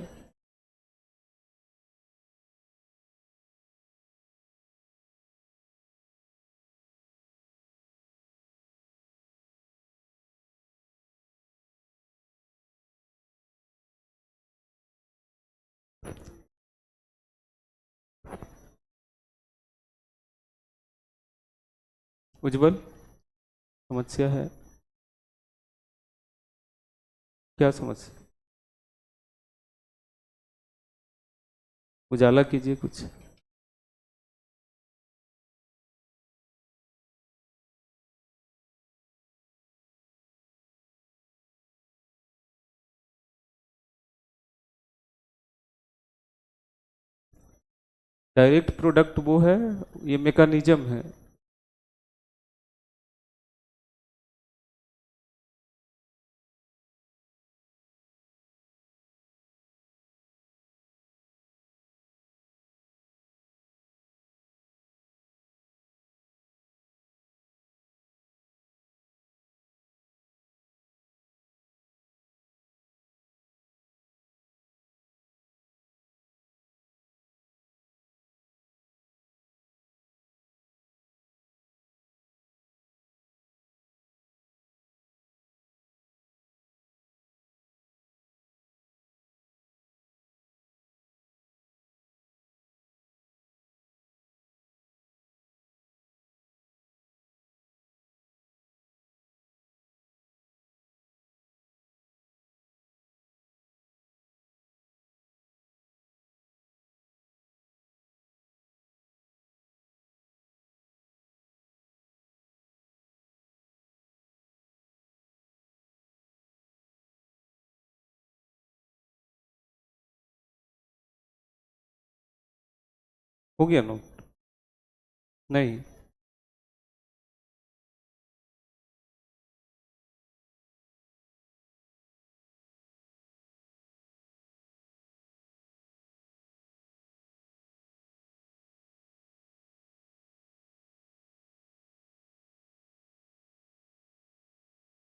उज्जवल, समस्या है। क्या समस्या? उजाला कीजिए कुछ। डायरेक्ट प्रोडक्ट वो है, ये मैकेनिज्म है। हो गया नोट? नहीं।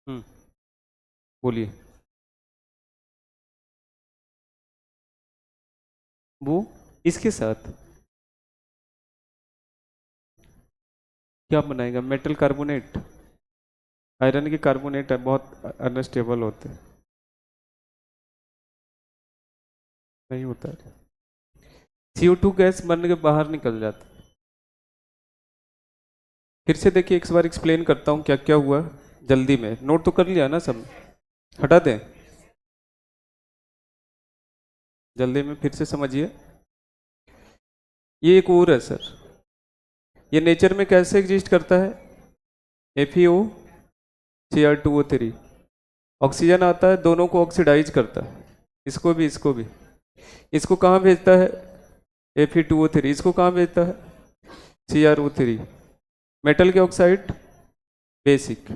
हम्म। बोलिए। वो इसके साथ क्या बनाएगा? Metal carbonate. आयरन के कार्बोनेट है, बहुत अनस्टेबल होते हैं। नहीं होता है। CO2 गैस बनने के बाहर निकल जाता है। फिर से देखिए, एक बार एक्सप्लेन करता हूँ क्या क्या हुआ। जल्दी में नोट तो कर लिया ना सब? हटा दें? जल्दी में फिर से समझिए। ये एक और है सर। ये नेचर में कैसे एग्जिस्ट करता है? FeO Cr2O3। ऑक्सीजन आता है, दोनों को ऑक्सीडाइज करता है, इसको भी इसको भी। इसको कहाँ भेजता है? Fe2O3। इसको कहाँ भेजता है? Cr O3। मेटल के ऑक्साइड बेसिक।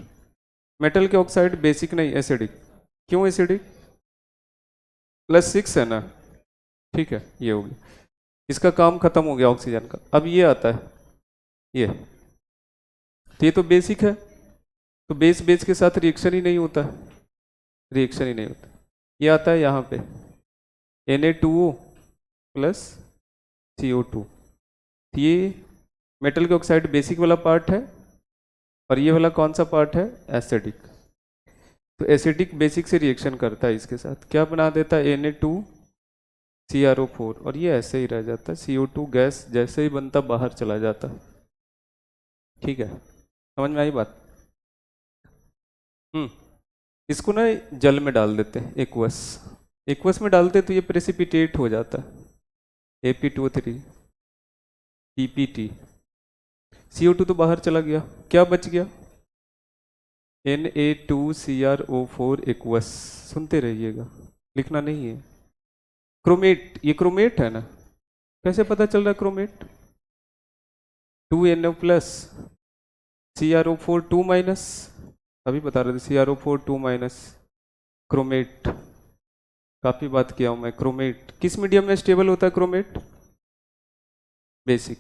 मेटल के ऑक्साइड बेसिक नहीं, एसिडिक। क्यों एसिडिक? +6 है ना। ठीक है, ये हो गया। इसका काम खत्म हो गया ऑक्सीजन का। अब ये आता है, ये तो ये तो बेसिक है। तो बेस बेस के साथ रिएक्शन ही नहीं होता है, रिएक्शन ही नहीं होता। ये आता है यहाँ पे Na2O प्लस CO2। ये मेटल के ऑक्साइड बेसिक वाला पार्ट है, और ये वाला कौन सा पार्ट है? एसिडिक। तो एसिडिक बेसिक से रिएक्शन करता है इसके साथ, क्या बना देता है? Na2CrO4। और ये ऐसे ही रह जाता है, CO2 गैस जैसे ही बनता बाहर चला जाता है। ठीक है, समझ में आई बात? इसको ना जल में डाल देते हैं, एक्वस। एक्वस में डालते तो ये प्रेसिपिटेट हो जाता है, Ap2O3 PPT। CO2 तो बाहर चला गया, क्या बच गया? Na2CrO4 aqueous. सुनते रहिएगा, लिखना नहीं है। क्रोमेट, ये क्रोमेट है ना। कैसे पता चल रहा है chromate? 2Na plus CrO4 2 minus. अभी बता रहे थे CrO4 2 माइनस। क्रोमेट, काफी बात किया हूं मैं। क्रोमेट किस मीडियम में स्टेबल होता है? Chromate basic.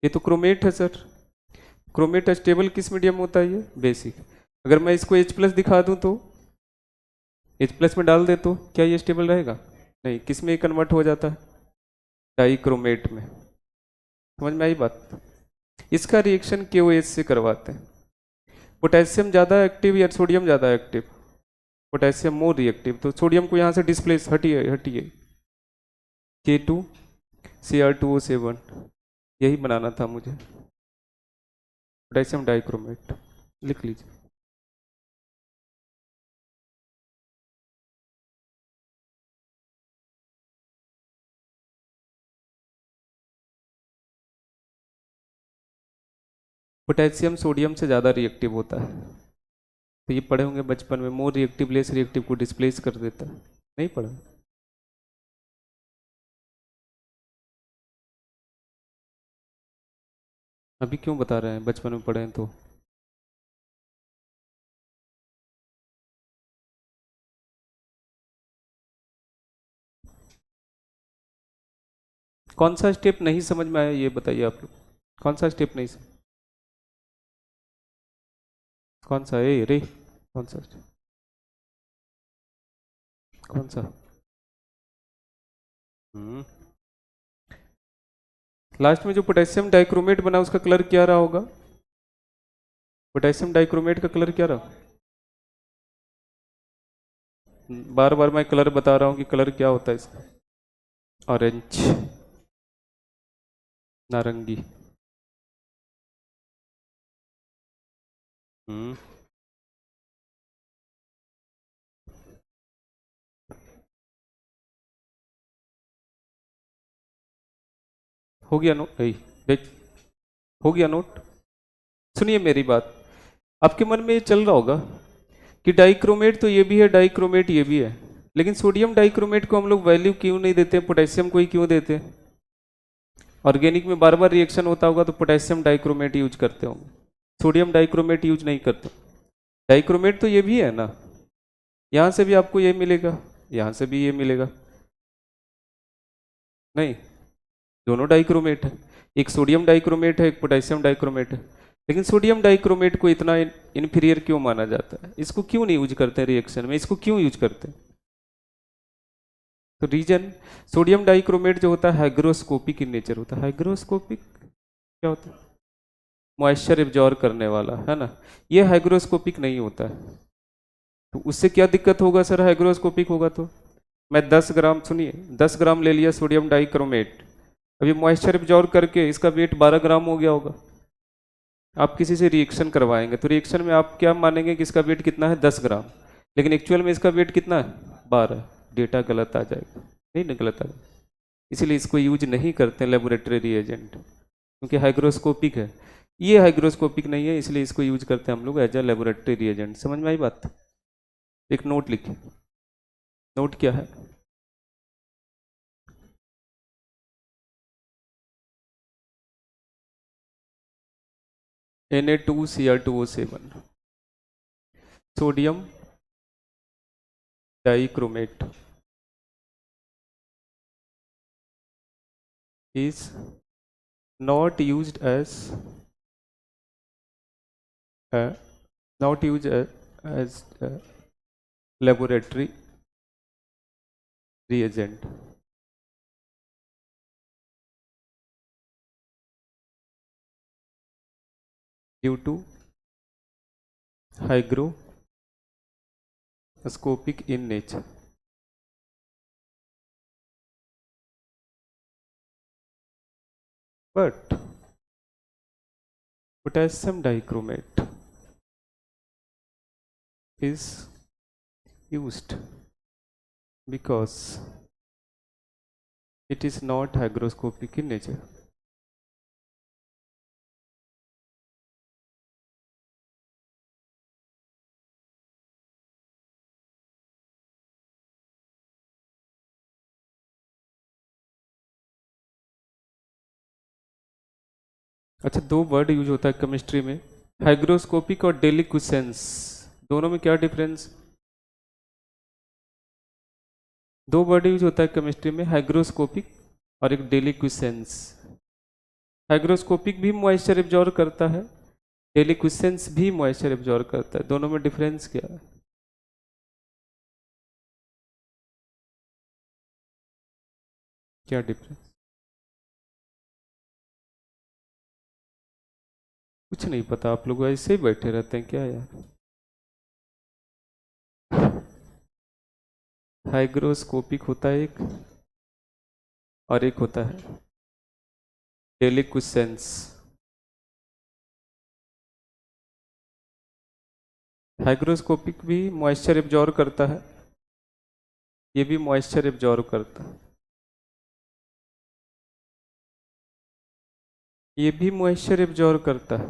ये तो क्रोमेट है सर। क्रोमेट स्टेबल किस मीडियम में होता है? ये बेसिक। अगर मैं इसको H+ दिखा दूं तो, H+ में डाल दे तो क्या ये स्टेबल रहेगा? नहीं। किस में कन्वर्ट हो जाता है? डाइक्रोमेट में। समझ में आई बात? इसका रिएक्शन KOH से करवाते हैं। पोटेशियम ज़्यादा एक्टिव या सोडियम ज़्यादा एक्टिव? पोटेशियम मोर रिएक्टिव, तो सोडियम को यहाँ से डिस्प्लेस, हटिए हटिए। K2Cr2O7, यही बनाना था मुझे। पोटेशियम डाइक्रोमेट लिख लीजिए। पोटेशियम सोडियम से ज़्यादा रिएक्टिव होता है, तो ये पढ़े होंगे बचपन में, मोर रिएक्टिव लेस रिएक्टिव को डिस्प्लेस कर देता है, नहीं पढ़ा? अभी क्यों बता रहे हैं, बचपन में पढ़े हैं तो? कौन सा स्टेप नहीं समझ में आया ये बताइए आप लोग, कौन सा स्टेप नहीं समझ? कौन सा ए रे, कौन सा step? कौन सा? लास्ट में जो पोटेशियम डाइक्रोमेट बना उसका कलर क्या रहा होगा? पोटेशियम डाइक्रोमेट का कलर क्या रहा? बार बार मैं कलर बता रहा हूँ कि कलर क्या होता है इसका। ऑरेंज, नारंगी। हम्म हो गया नोट? देख, हो गया नोट? सुनिए मेरी बात, आपके मन में ये चल रहा होगा कि डाइक्रोमेट तो ये भी है, डाइक्रोमेट ये भी है, लेकिन सोडियम डाइक्रोमेट को हम लोग वैल्यू क्यों नहीं देते, पोटेशियम को ही क्यों देते? ऑर्गेनिक में बार बार रिएक्शन होता होगा तो पोटेशियम डाइक्रोमेट यूज करते होंगे, सोडियम डाइक्रोमेट यूज नहीं करते। डाइक्रोमेट तो ये भी है ना, यहाँ से भी आपको ये मिलेगा, यहाँ से भी ये मिलेगा, नहीं? दोनों डाइक्रोमेट है, एक सोडियम डाइक्रोमेट है, एक पोटेशियम डाइक्रोमेट है, लेकिन सोडियम डाइक्रोमेट को इतना इन्फीरियर क्यों माना जाता है? इसको क्यों नहीं यूज करते रिएक्शन में, इसको क्यों यूज करते हैं? तो रीजन, सोडियम डाइक्रोमेट जो होता है हाइग्रोस्कोपिक इन नेचर होता है। हाइग्रोस्कोपिक क्या होता है? मॉइस्चर एब्जॉर्ब करने वाला, है ना? ये हाइग्रोस्कोपिक नहीं होता है। तो उससे क्या दिक्कत होगा सर, हाइग्रोस्कोपिक होगा तो? मैं 10 ग्राम, सुनिए, 10 ग्राम ले लिया सोडियम डाइक्रोमेट, अभी मॉइस्चर एब्जॉर्ब करके इसका वेट 12 ग्राम हो गया होगा। आप किसी से रिएक्शन करवाएंगे तो रिएक्शन में आप क्या मानेंगे कि इसका वेट कितना है, 10 ग्राम, लेकिन एक्चुअल में इसका वेट कितना है, 12। डेटा गलत आ जाएगा, नहीं ना गलत आ जाएगा, इसीलिए इसको यूज नहीं करते लेबोरेटरी रिएजेंट, क्योंकि हाइग्रोस्कोपिक है। ये हाइग्रोस्कोपिक नहीं है, इसलिए इसको यूज करते हैं हम लोग एज अ लेबोरेटरी रिएजेंट। समझ में आई बात? एक नोट लिखिए, नोट क्या है? Na2Cr2O7, sodium dichromate is not used as a, not used as a laboratory reagent due to hygroscopic in nature. But potassium dichromate is used because it is not hygroscopic in nature. अच्छा, दो word use होता है chemistry में, hygroscopic और डेलिक्विसेंस, दोनों में क्या difference? दो वर्ड यूज होता है केमिस्ट्री में, हाइग्रोस्कोपिक और एक डेलिक्विसेंस। हाइग्रोस्कोपिक भी मॉइस्चर एब्जॉर्ब करता है, डेलिक्विसेंस भी मॉइस्चर एब्जॉर्ब करता है, दोनों में डिफरेंस क्या है? क्या डिफरेंस? कुछ नहीं पता, आप लोग ऐसे ही बैठे रहते हैं क्या यार? हाइग्रोस्कोपिक होता है एक, और एक होता है डेलिक्विसेंस। हाइग्रोस्कोपिक भी मॉइस्चर एब्जॉर्ब करता है, ये भी मॉइस्चर एब्जॉर्ब करता है, ये भी मॉइस्चर एब्जॉर्ब करता है,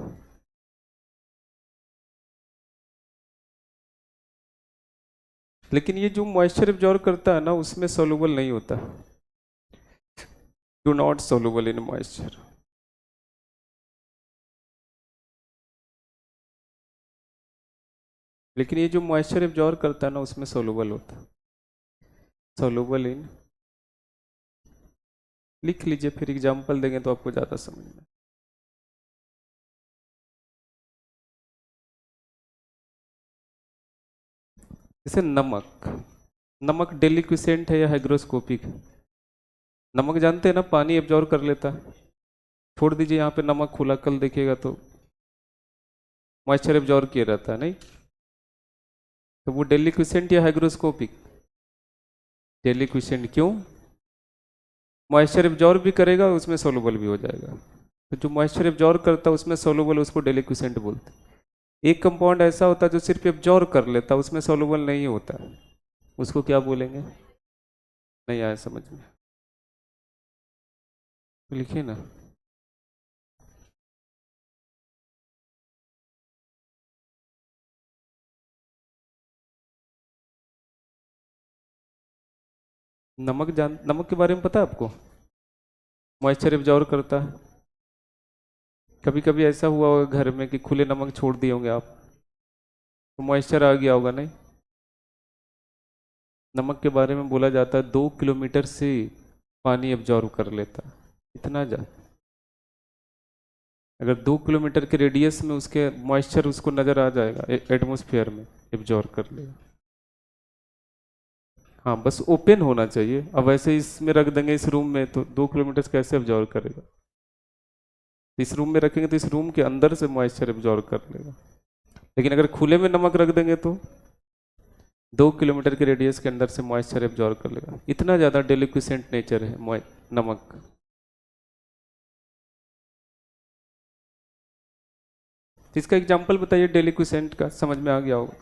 लेकिन ये जो मॉइस्चर एब्जॉर्ब करता है ना उसमें सोलुबल नहीं होता, do not soluble in moisture. लेकिन ये जो मॉइस्चर एब्जॉर्ब करता है ना उसमें सोलुबल होता है, सोलुबल इन। लिख लीजिए, फिर एग्जाम्पल देंगे तो आपको ज़्यादा समझ में। जैसे नमक, नमक डेलिक्विसेंट है या हाइग्रोस्कोपिक है? नमक जानते हैं ना, पानी एब्जॉर्ब कर लेता है। छोड़ दीजिए यहाँ पे नमक खुला, कल देखिएगा तो मॉइस्चर एब्जॉर्ब किया रहता है नहीं, तो वो डेलिक्विसेंट या हाइग्रोस्कोपिक? डेलिक्विसेंट। क्यों? मॉइस्चर एब्जॉर्ब भी करेगा, उसमें सोलुबल भी हो जाएगा। तो जो मॉइस्चर एब्जॉर्ब करता है उसमें सोलुबल, उसको डेलिक्विसेंट बोलते हैं। एक कंपाउंड ऐसा होता है जो सिर्फ एब्जॉर्ब कर लेता है, उसमें सोलुबल नहीं होता, उसको क्या बोलेंगे? नहीं आया समझ में? तो लिखिए ना। नमक के बारे में पता है आपको? मॉइस्चर एब्जॉर्ब करता है। कभी कभी ऐसा हुआ होगा घर में कि खुले नमक छोड़ दिए होंगे आप, तो मॉइस्चर आ गया होगा नहीं? नमक के बारे में बोला जाता है 2 किलोमीटर से पानी एब्जॉर्ब कर लेता है, इतना जा। अगर 2 किलोमीटर के रेडियस में उसके मॉइस्चर उसको नजर आ जाएगा एटमॉस्फेयर में, एब्जॉर्ब कर लेगा। हाँ बस ओपन होना चाहिए। अब ऐसे इसमें रख देंगे इस रूम में तो 2 किलोमीटर कैसे एब्जॉर्ब करेगा? इस रूम में रखेंगे तो इस रूम के अंदर से मॉइस्चर एब्जॉर्ब कर लेगा। लेकिन अगर खुले में नमक रख देंगे तो 2 किलोमीटर के रेडियस के अंदर से मॉइस्चर एब्जॉर्ब कर लेगा। इतना ज़्यादा डेलिक्विसेंट नेचर है नमक। तो इसका एग्जाम्पल बताइए डेलिक्विसेंट का, समझ में आ गया होगा।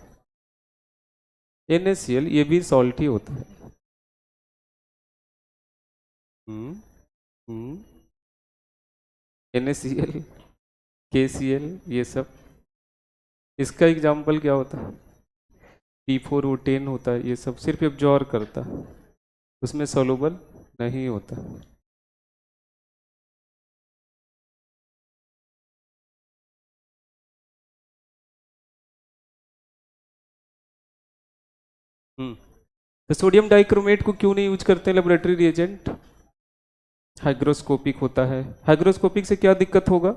NaCl ये भी सॉल्ट ही होता है। हम्म हम्म NaCl, KCl ये सब, इसका एग्जाम्पल क्या होता है? P4O10 होता है। ये सब सिर्फ एब्जॉर्ब करता है, उसमें सोलुबल नहीं होता। तो सोडियम डाइक्रोमेट को क्यों नहीं यूज करते लेबोरेटरी रिएजेंट? हाइग्रोस्कोपिक होता है। हाइग्रोस्कोपिक से क्या दिक्कत होगा?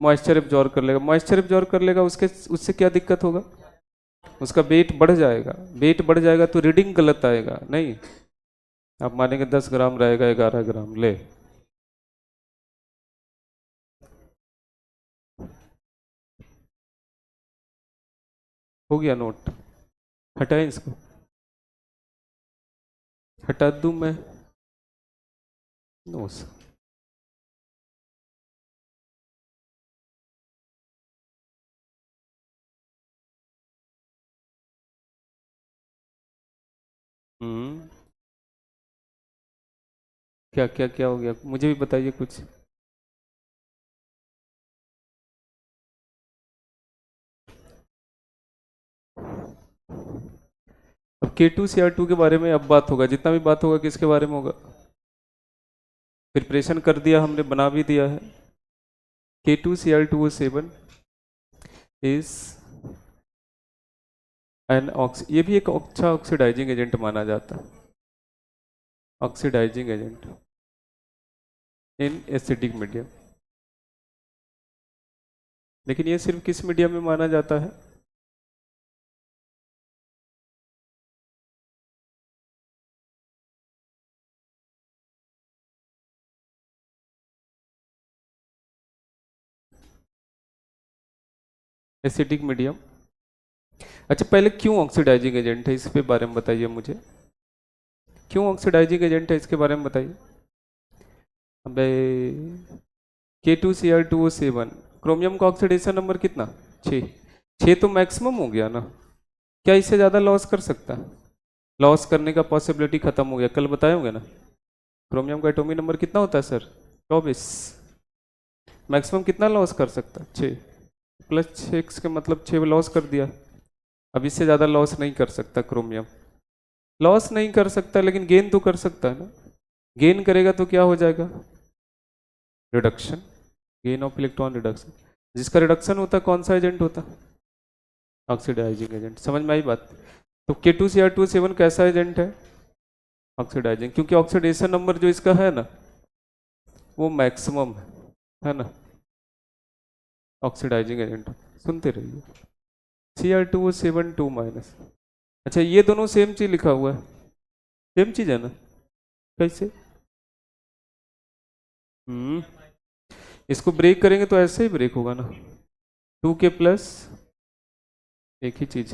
मॉइस्चर एब्जॉर्ब कर लेगा। मॉइस्चर एब्जॉर्ब कर लेगा, उसके उससे क्या दिक्कत होगा? उसका वेट बढ़ जाएगा। वेट बढ़ जाएगा तो रीडिंग गलत आएगा नहीं। आप मानेंगे 10 ग्राम रहेगा 11 ग्राम, ले। हो गया नोट? हटाएं इसको, हटा दूं मैं? No sir. हम्म क्या क्या क्या हो गया, मुझे भी बताइए कुछ। अब K2Cr2 के बारे में अब बात होगा, जितना भी बात होगा किसके बारे में होगा? प्रिपरेशन कर दिया हमने, बना भी दिया है। K2Cr2O7 इज एन ऑक्स, ये भी एक अच्छा ऑक्सीडाइजिंग एजेंट माना जाता है। Oxidizing agent in acidic medium. लेकिन ये सिर्फ किस मीडियम में माना जाता है? Acidic medium. अच्छा पहले क्यों ऑक्सीडाइजिंग एजेंट है, इस पे बारे में बताइए मुझे। क्यों ऑक्सीडाइजिंग एजेंट है इसके बारे में बताइए। अबे K2Cr2O7, क्रोमियम का ऑक्सीडेशन नंबर कितना? 6। 6 तो मैक्सिमम हो गया ना, क्या इससे ज़्यादा लॉस कर सकता है? लॉस करने का पॉसिबिलिटी खत्म हो गया, कल बताए होंगे ना। क्रोमियम का एटॉमिक नंबर कितना होता है सर? 24। मैक्सिमम कितना लॉस कर सकता है? 6 + 6 के मतलब 6 लॉस कर दिया। अब इससे ज़्यादा लॉस नहीं कर सकता क्रोमियम, लॉस नहीं कर सकता लेकिन गेन तो कर सकता है ना। गेन करेगा तो क्या हो जाएगा, reduction, gain of electron reduction. जिसका रिडक्शन होता कौन सा एजेंट होता, ऑक्सीडाइजिंग एजेंट। समझ में आई बात। तो K2Cr2O7 कैसा एजेंट है, ऑक्सीडाइजिंग, क्योंकि ऑक्सीडेशन नंबर जो इसका है ना वो मैक्सिमम है ना, ऑक्सीडाइजिंग एजेंट। सुनते रहिए, Cr2O7 2 माइनस। अच्छा ये दोनों सेम चीज लिखा हुआ है, सेम चीज है ना, कैसे, इसको ब्रेक करेंगे तो ऐसे ही ब्रेक होगा ना, 2K प्लस एक ही चीज।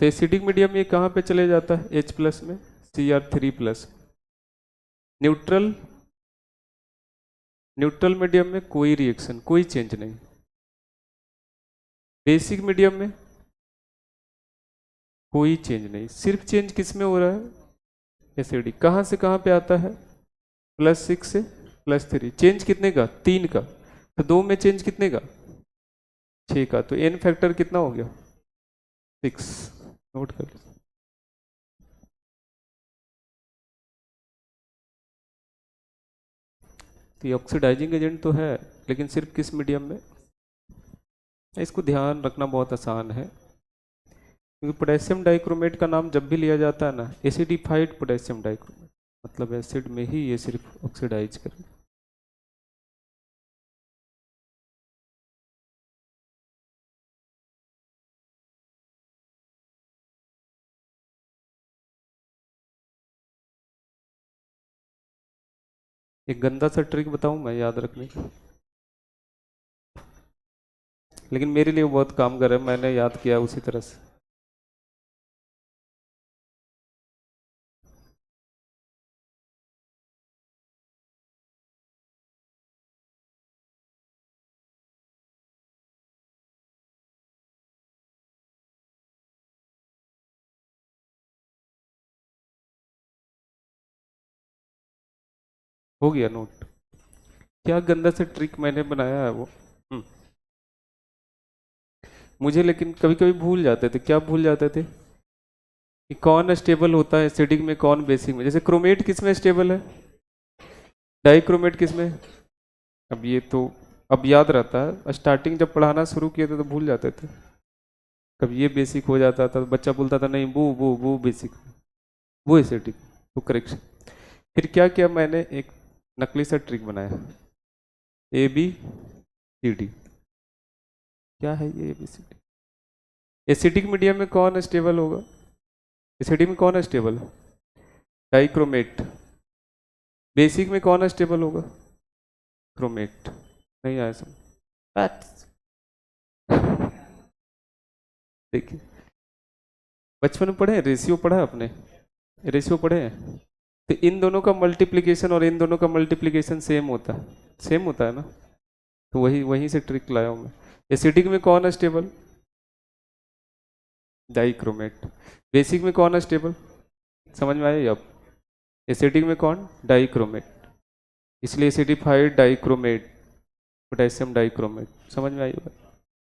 तो एसिडिक मीडियम ये कहाँ पे चले जाता है, H प्लस में, Cr3 plus. Neutral, neutral medium में कोई रिएक्शन, कोई चेंज नहीं। बेसिक मीडियम में कोई चेंज नहीं, सिर्फ चेंज किस में हो रहा है, एसिडिक। कहाँ से कहाँ पे आता है, +6 से +3। चेंज कितने का, 3 का। तो 2 में चेंज कितने का, 6 का। तो n फैक्टर कितना हो गया, 6। नोट कर लो। तो ये ऑक्सीडाइजिंग एजेंट तो है लेकिन सिर्फ किस मीडियम में, इसको ध्यान रखना बहुत आसान है, क्योंकि पोटेशियम डाइक्रोमेट का नाम जब भी लिया जाता है ना, एसिडिफाइड पोटेशियम डाइक्रोमेट, मतलब एसिड में ही ये सिर्फ ऑक्सीडाइज करेगा। एक गंदा सा ट्रिक बताऊं मैं याद रखने का, लेकिन मेरे लिए वो बहुत काम कर है, मैंने याद किया उसी तरह से। हो गया नोट, क्या गंदा सा ट्रिक मैंने बनाया है वो। मुझे लेकिन कभी कभी भूल जाते थे, क्या भूल जाते थे कि कौन स्टेबल होता है एसिडिक में, कौन बेसिक में। जैसे क्रोमेट किस में स्टेबल है, डाइक्रोमेट किस में। अब ये तो अब याद रहता है, स्टार्टिंग जब पढ़ाना शुरू किए थे तो भूल जाते थे। कब ये बेसिक हो जाता था तो बच्चा बोलता था नहीं वो बेसिक, वो एसिडिक, वो करेक्शन। फिर क्या किया मैंने, एक नकली सा ट्रिक बनाया, ABCD। क्या है ये ABCD, एसिडिक मीडियम में कौन स्टेबल होगा, एसिडिक में कौन स्टेबल है, डाइक्रोमेट। बेसिक में कौन स्टेबल होगा, क्रोमेट। नहीं आया समझ, देखिए बचपन में पढ़े, रेशियो पढ़ा आपने, रेशियो पढ़े हैं। तो इन दोनों का मल्टीप्लिकेशन और इन दोनों का मल्टीप्लिकेशन सेम होता है, सेम होता है ना। तो वही वहीं से ट्रिक लाया हूँ मैं। एसिडिक में कौन है स्टेबल, डाइक्रोमेट। बेसिक में कौन है स्टेबल, समझ में आया अब, एसिडिक में कौन, डाइक्रोमेट, इसलिए एसिडिफाइड डाइक्रोमेट, पोटेशियम डाइक्रोमेट। समझ में आई बात।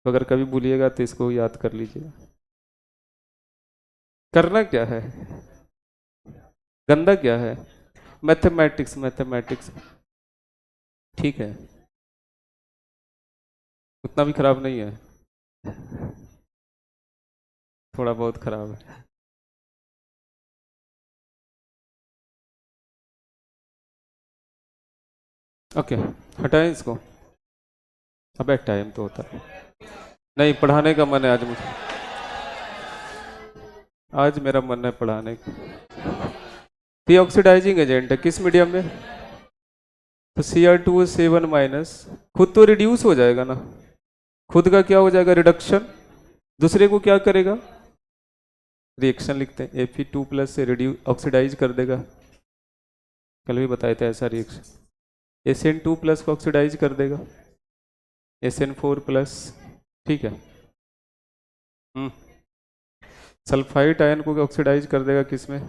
तो अगर कभी भूलिएगा तो इसको याद कर लीजिएगा। करना क्या है, गंदा क्या है, मैथमेटिक्स, मैथमेटिक्स। ठीक है, उतना भी खराब नहीं है, थोड़ा बहुत खराब है। ओके, हटाएं इसको। अबे टाइम तो होता है, नहीं पढ़ाने का मन है आज मुझे, आज मेरा मन है पढ़ाने का। ये ऑक्सीडाइजिंग एजेंट है किस मीडियम में, तो Cr2O7 माइनस, खुद तो रिड्यूस हो जाएगा ना, खुद का क्या हो जाएगा, रिडक्शन। दूसरे को क्या करेगा, रिएक्शन लिखते हैं, Fe2 प्लस से रिड्यूस, ऑक्सीडाइज कर देगा। कल भी बताए थे ऐसा रिएक्शन, SN2 प्लस को ऑक्सीडाइज कर देगा, SN4 प्लस। ठीक है, सल्फाइड आयन को ऑक्सीडाइज कर देगा किसमें,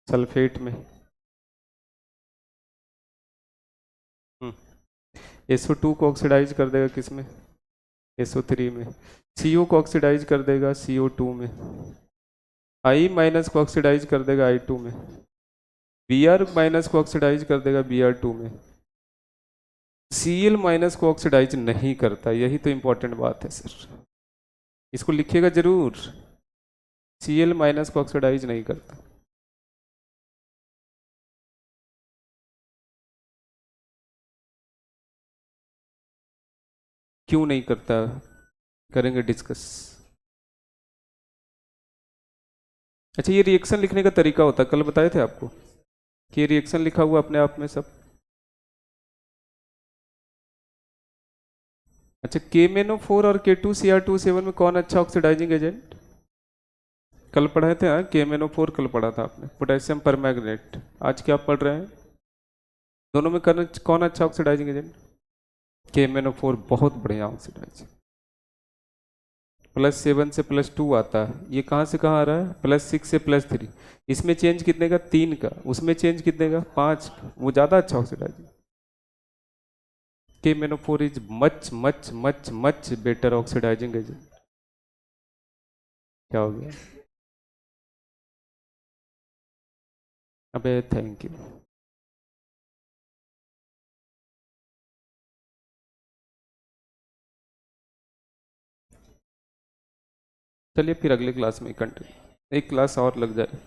सल्फेट में। SO2 को ऑक्सीडाइज कर देगा किसमें, SO3 में, CO को ऑक्सीडाइज कर देगा CO2 में, I माइनस को ऑक्सीडाइज कर देगा I2 में, Br माइनस को ऑक्सीडाइज कर देगा Br2 में, Cl माइनस को ऑक्सीडाइज नहीं करता। यही तो इंपॉर्टेंट बात है सर, इसको लिखिएगा जरूर। Cl माइनस को ऑक्सीडाइज नहीं करता। क्यों नहीं करता, करेंगे डिस्कस। अच्छा, ये रिएक्शन लिखने का तरीका होता है, कल बताए थे आपको कि ये रिएक्शन लिखा हुआ अपने आप में सब। अच्छा, KMnO4 और K2Cr2O7 में कौन अच्छा ऑक्सीडाइजिंग एजेंट? कल पढ़े थे हाँ, KMnO4 कल पढ़ा था आपने, पोटेशियम परमैंगनेट। आज क्या पढ़ रहे हैं? दोनों में कौन अच्छा ऑक्सीडाइजिंग एजेंट? KMnO4 बहुत बढ़िया ऑक्सीडाइजिंग। +7 से +2 आता है, ये कहाँ से कहाँ आ रहा है? +6 से +3। इसमें चेंज कितने का? 3 का। उसमें चेंज कितने का? 5 का। वो ज़्यादा अच्छा oxidizing. KMnO4 is much much much much better oxidizing agent. क्या हो गया? अबे थैंक यू। चलिए फिर अगले क्लास में कंटिन्यू, एक क्लास और लग जाए।